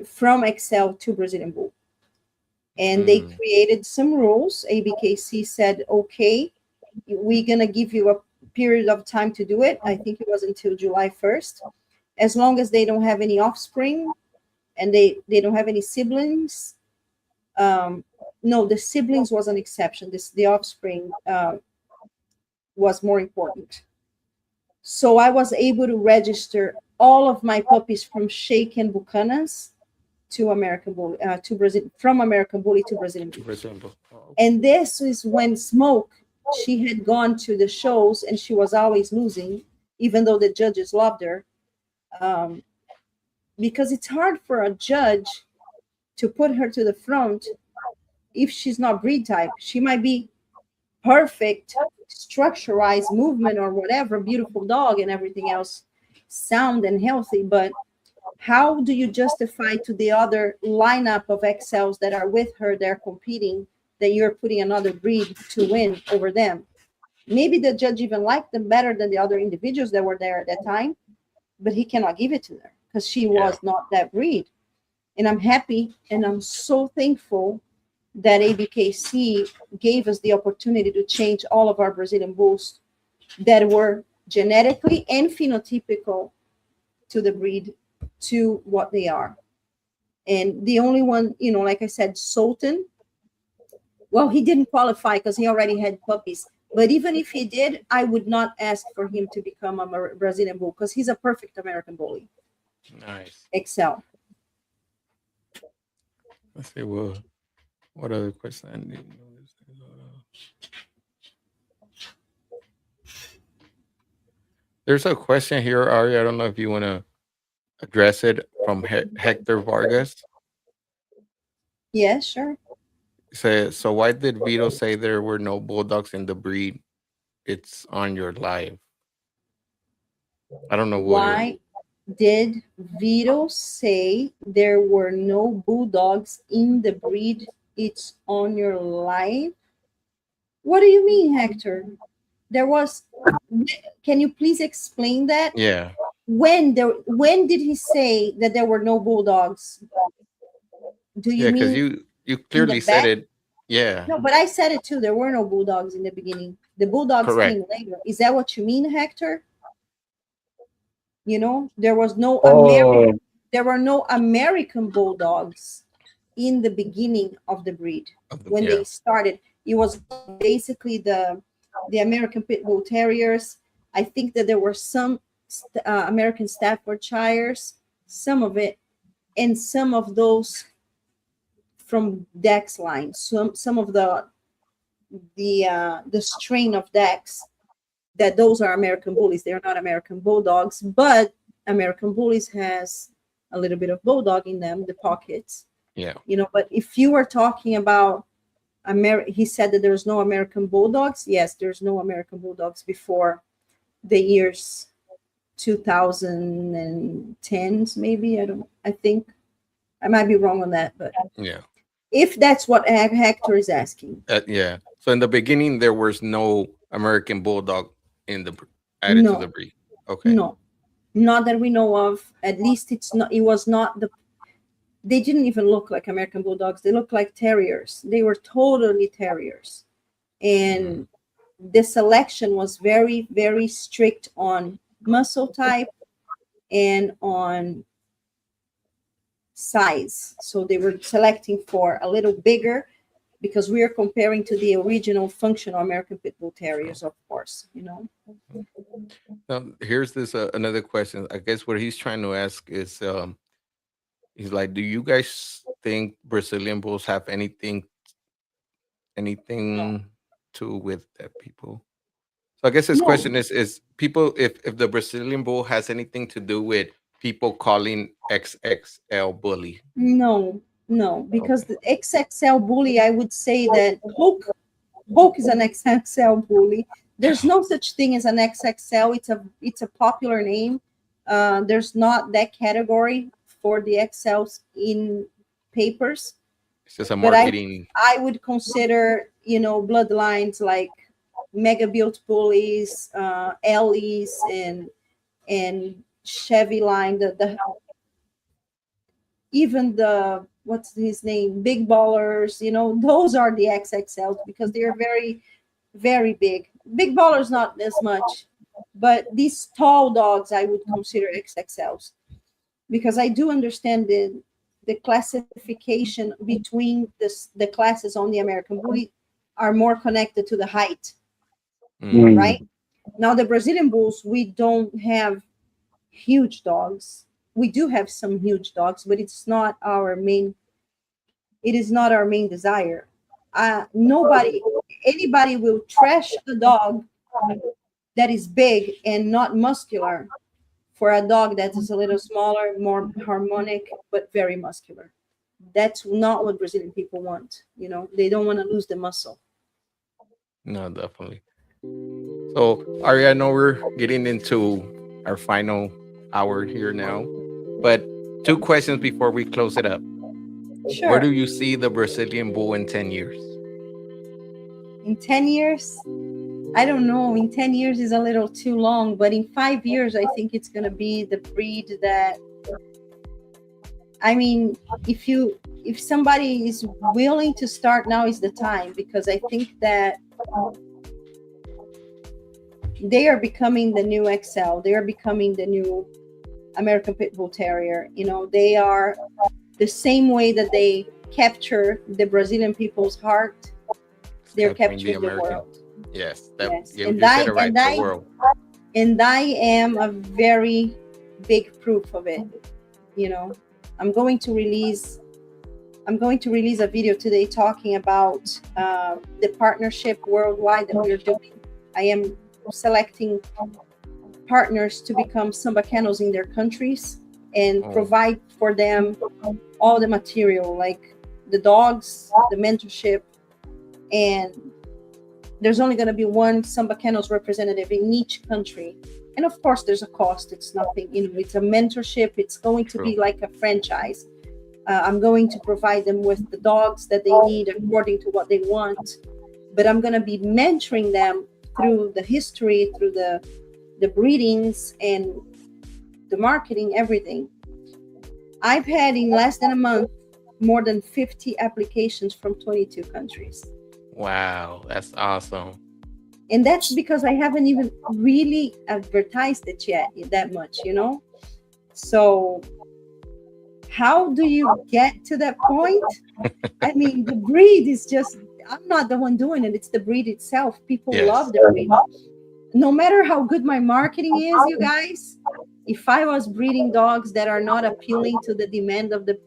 from Excel to Brazilian Bull. And they created some rules. ABKC said, okay, we're going to give you a period of time to do it. I think it was until July 1st. As long as they don't have any offspring and they don't have any siblings. No, the siblings was an exception. The offspring was more important. So I was able to register all of my puppies from Sheikh and Buchanas to American Bully, to Brazil, from American Bully to Brazilian Bully. And this is when Smoke, she had gone to the shows and she was always losing, even though the judges loved her. Because it's hard for a judge to put her to the front if she's not breed type. She might be perfect, structurized movement or whatever, beautiful dog and everything else, sound and healthy, but how do you justify to the other lineup of XLs that are with her, they're competing, that you're putting another breed to win over them? Maybe the judge even liked them better than the other individuals that were there at that time, but he cannot give it to her because she was not that breed. And I'm happy and I'm so thankful that ABKC gave us the opportunity to change all of our Brazilian bulls that were genetically and phenotypical to the breed to what they are. And the only one, you know, like I said, Sultan, well, he didn't qualify because he already had puppies. But even if he did, I would not ask for him to become a Brazilian bull because he's a perfect American bully. Nice. Excel. Let's see. Well, what other question I need to know? There's a question here, Ari. I don't know if you want to address it from Hector Vargas. Yeah, sure. Says, so why did Vito say there were no bulldogs in the breed? It's on your live. I don't know why did Vito say there were no bulldogs in the breed? It's on your live. What do you mean, Hector? There was. Can you please explain that? Yeah. When did he say that there were no bulldogs? Do you mean? Because you clearly said it. Yeah. No, but I said it too. There were no bulldogs in the beginning. The bulldogs Correct. came later. Is that what you mean, Hector? You know, there was no there were no American bulldogs in the beginning of the breed. When they started, it was basically the American Pit Bull Terriers. I think that there were some American Staffordshires, some of it, and some of those from Dex line. Some of the strain of Dex, that those are American bullies. They're not American bulldogs, but American bullies has a little bit of bulldog in them, the pockets. Yeah. You know, but if you were talking about he said that there's no American bulldogs. Yes, there's no American bulldogs before the years 2010s, maybe. I think I might be wrong on that, but yeah. If that's what Hector is asking. Yeah. So in the beginning, there was no American bulldog added to the breed. Okay. No, not that we know of. At least it was not they didn't even look like American bulldogs. They looked like terriers. They were totally terriers. And the selection was very, very strict on muscle type and on size. So they were selecting for a little bigger because we are comparing to the original functional American Pit Bull Terriers, of course, you know. Now, here's this another question. I guess what he's trying to ask is, he's like, do you guys think Brazilian bulls have anything to with that people? So I guess his question is people, if the Brazilian bull has anything to do with people calling XXL bully. No, because the XXL bully, I would say that Hulk is an XXL bully. There's no such thing as an XXL. It's a popular name. There's not that category for the XLs in papers. It's just a marketing. I would consider, bloodlines like mega built bullies, Ellies, and Chevy line, the even the what's his name, big ballers, those are the XXLs because they're very, very big. Big ballers not as much, but these tall dogs I would consider XXLs because I do understand the classification between the classes on the American Bully are more connected to the height, Mm. right? Now the Brazilian Bulls, we don't have huge dogs. We do have some huge dogs, but it's not our main. It is not our main desire. Anybody will trash a dog that is big and not muscular for a dog that is a little smaller, more harmonic, but very muscular. That's not what Brazilian people want. They don't want to lose the muscle. No, definitely. So, Ari, I know we're getting into our final hour here now, but two questions before we close it up. Sure. Where do you see the Brazilian Bull in 10 years? In 10 years, I don't know. In 10 years is a little too long, but in 5 years, I think it's going to be the breed that, I mean, if somebody is willing to start, now is the time, because I think that they are becoming the new XL. They are becoming the new American Pit Bull Terrier. They are the same way that they capture the Brazilian people's heart. They're capturing the world. Yes, Yes. you said it right. The world. And I am a very big proof of it. I'm going to release a video today talking about the partnership worldwide that we're doing. I am selecting partners to become Samba Kennels in their countries and provide for them all the material, like the dogs, the mentorship, and there's only going to be one Samba Kennels representative in each country. And of course, there's a cost. It's nothing, it's a mentorship. It's going to be like a franchise. I'm going to provide them with the dogs that they need according to what they want. But I'm going to be mentoring them through the history, through the breedings and the marketing, everything. I've had in less than a month more than 50 applications from 22 countries. Wow, that's awesome. And that's because I haven't even really advertised it yet that much, So how do you get to that point? I mean, the breed is just, I'm not the one doing it. It's the breed itself. People love the breed. No matter how good my marketing is, you guys, if I was breeding dogs that are not appealing to the demand of the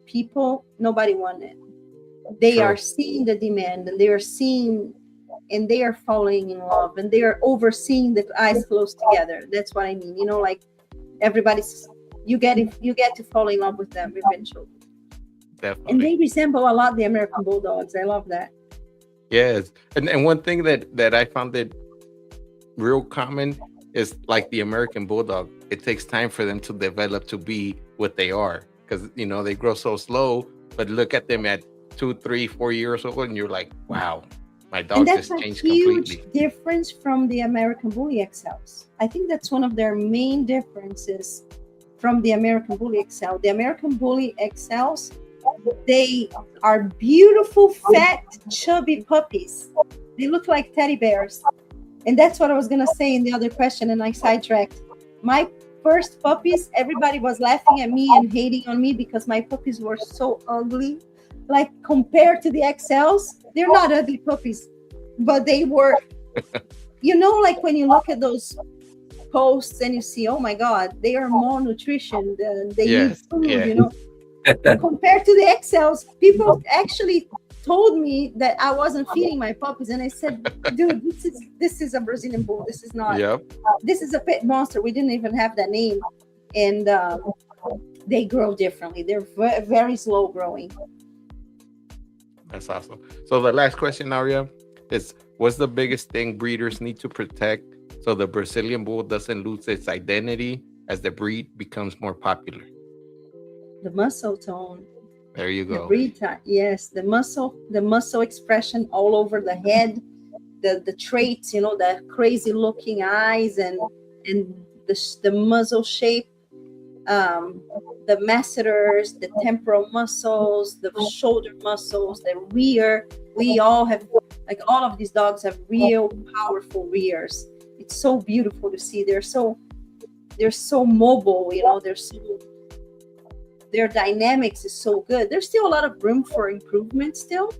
people, nobody wanted it. They are seeing the demand, and they are seeing, and they are falling in love, and they are overseeing the eyes closed together. That's what I mean. Like everybody's, you get to fall in love with them eventually. Definitely. And they resemble a lot the American Bulldogs. I love that. Yes, and one thing that I found that real common is like the American Bulldog. It takes time for them to develop to be what they are, because they grow so slow. But look at them at 2, 3, 4 years old, and you're like, wow, my dog just changed completely. That's a huge difference from the American Bully XLs. I think that's one of their main differences from the American Bully XL. The American Bully XLs, they are beautiful, fat, chubby puppies. They look like teddy bears. And that's what I was going to say in the other question, and I sidetracked. My first puppies, everybody was laughing at me and hating on me because my puppies were so ugly. Like, compared to the XLs, they're not ugly puppies, but they were, like when you look at those posts and you see, oh my God, they are more nutrition than they need food, Compared to the XLs, people actually told me that I wasn't feeding my puppies, and I said, dude, this is a Brazilian Bull. This is not, this is a pit monster. We didn't even have that name. And they grow differently. They're very slow growing. That's awesome. So the last question, Aurea, is what's the biggest thing breeders need to protect so the Brazilian Bull doesn't lose its identity as the breed becomes more popular? The muscle tone. There you go. The breed type. Yes, the muscle expression all over the head, the traits, the crazy looking eyes and the muzzle shape, the masseters, the temporal muscles, the shoulder muscles, the rear. We all have, like, all of these dogs have real powerful rears. It's so beautiful to see. They're so mobile, their dynamics is so good. There's still a lot of room for improvement still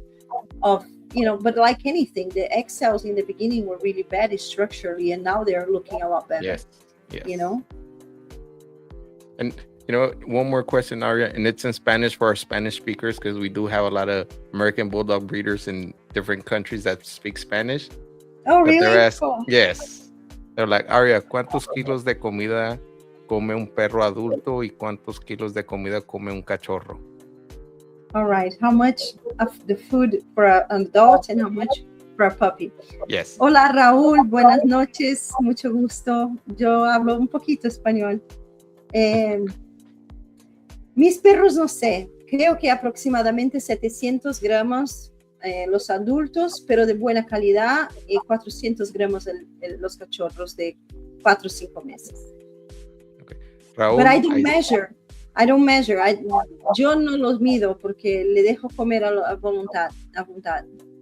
but like anything, the XLs in the beginning were really bad structurally, and now they're looking a lot better. Yes. And one more question, Aurea, and it's in Spanish for our Spanish speakers, because we do have a lot of American Bulldog breeders in different countries that speak Spanish. Oh, But really? they're Cool. yes. They're like, Aurea, ¿cuántos kilos de comida come un perro adulto y cuántos kilos de comida come un cachorro? All right. How much of the food for an adult and how much for a puppy? Yes. Hola, Raúl. Buenas noches. Mucho gusto. Yo hablo un poquito español. Mis perros, no sé. Creo que aproximadamente 700 gramos los adultos, pero de buena calidad, y 400 gramos los cachorros de 4 o 5 meses. Okay. Raúl, But I don't measure. Yo no los mido porque le dejo comer a voluntad.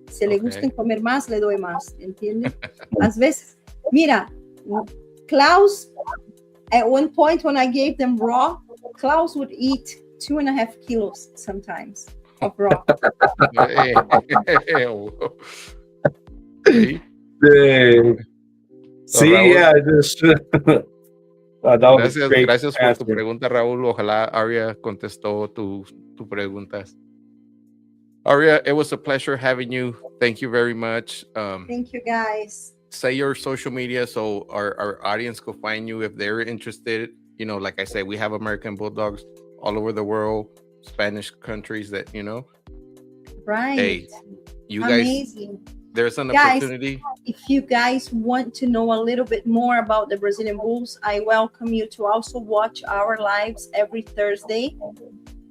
Si le gustan comer más, le doy más, ¿entiendes? A veces, mira, Klaus, at one point when I gave them raw, Klaus would eat 2.5 kilos sometimes of raw. Sí. Sí, Raúl, yeah, just gracias por tu pregunta, Raúl. Ojalá Aurea contestó tus preguntas. Aurea, it was a pleasure having you. Thank you very much. Thank you, guys. Say your social media so our audience could find you if they're interested. Like I said, we have American Bulldogs all over the world, Spanish countries that, Right. Hey, you Amazing. guys, there's an Guys, opportunity. If you guys want to know a little bit more about the Brazilian Bulls, I welcome you to also watch our lives every Thursday.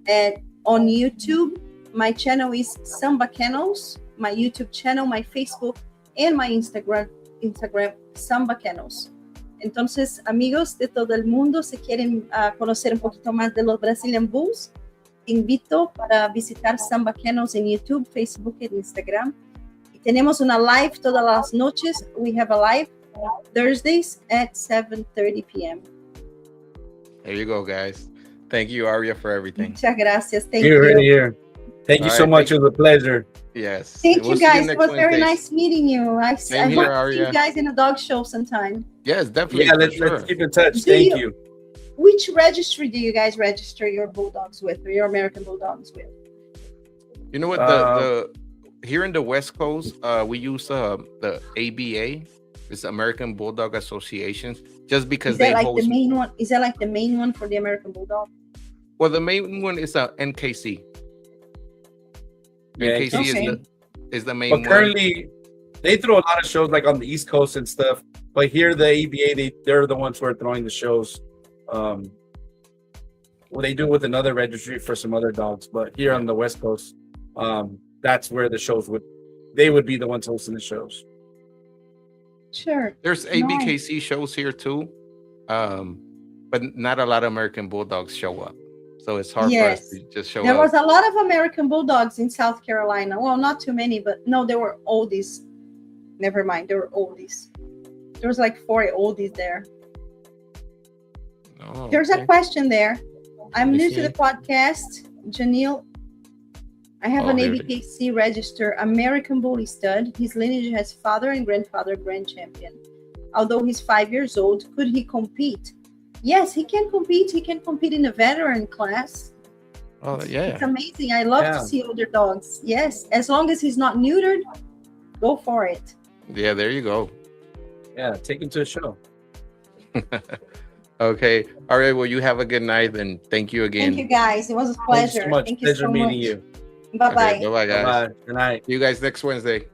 And on YouTube, my channel is Samba Kennels, my YouTube channel, my Facebook, and my Instagram, Samba Kennels. Entonces, amigos de todo el mundo, si quieren conocer un poquito más de los Brazilian Bulls, invito para visitar Samba Kennels en YouTube, Facebook y Instagram. Tenemos una live todas las noches. We have a live Thursdays at 7:30 p.m. There you go, guys. Thank you, Aurea, for everything. Muchas gracias. Thank Here, you. here. Thank you so much. It was a pleasure. Yes. Thank We'll you, see guys. next It was very Wednesday. nice meeting you. I Same hope here, to see Aurea. you guys in a dog show sometime. Yes, definitely. Yeah, for let's sure. keep in touch. Do Thank you- you. Which registry do you guys register your bulldogs with, or your American Bulldogs with? You know what? The here in the West Coast, we use the ABA, it's American Bulldog Association, just because Is they that like host. the main one? Is that like the main one for the American Bulldog? Well, the main one is NKC. Yeah, NKC okay. is the main But one. currently, they throw a lot of shows like on the East Coast and stuff. But here, the ABA, they're the ones who are throwing the shows. Well, they do with another registry for some other dogs. But here on the West Coast, that's where the shows would be the ones hosting the shows. Sure. There's ABKC shows here too, but not a lot of American Bulldogs show up. So it's hard for us Yes. to just show There up. was a lot of American Bulldogs in South Carolina. Well, not too many, but no, there were oldies. Never mind, there were oldies. There was like 4 oldies there. Oh, There's okay. a question there. I'm Let me new to see. the podcast. Janelle, I have an here it ABKC register, American Bully Stud. His lineage has father and grandfather grand champion. Although he's 5 years old, could he compete? Yes, he can compete. He can compete in a veteran class. Oh, It's yeah. amazing. I love Yeah. to see older dogs. Yes, as long as he's not neutered, go for it. Yeah, there you go. Yeah, take them to a show. Okay. All right. Well, you have a good night and thank you again. Thank you, guys. It was a Thank pleasure. you so much. Thank you Pleasure so meeting much. you. Bye bye. Okay, bye-bye, guys. Bye. Good night. See you guys next Wednesday.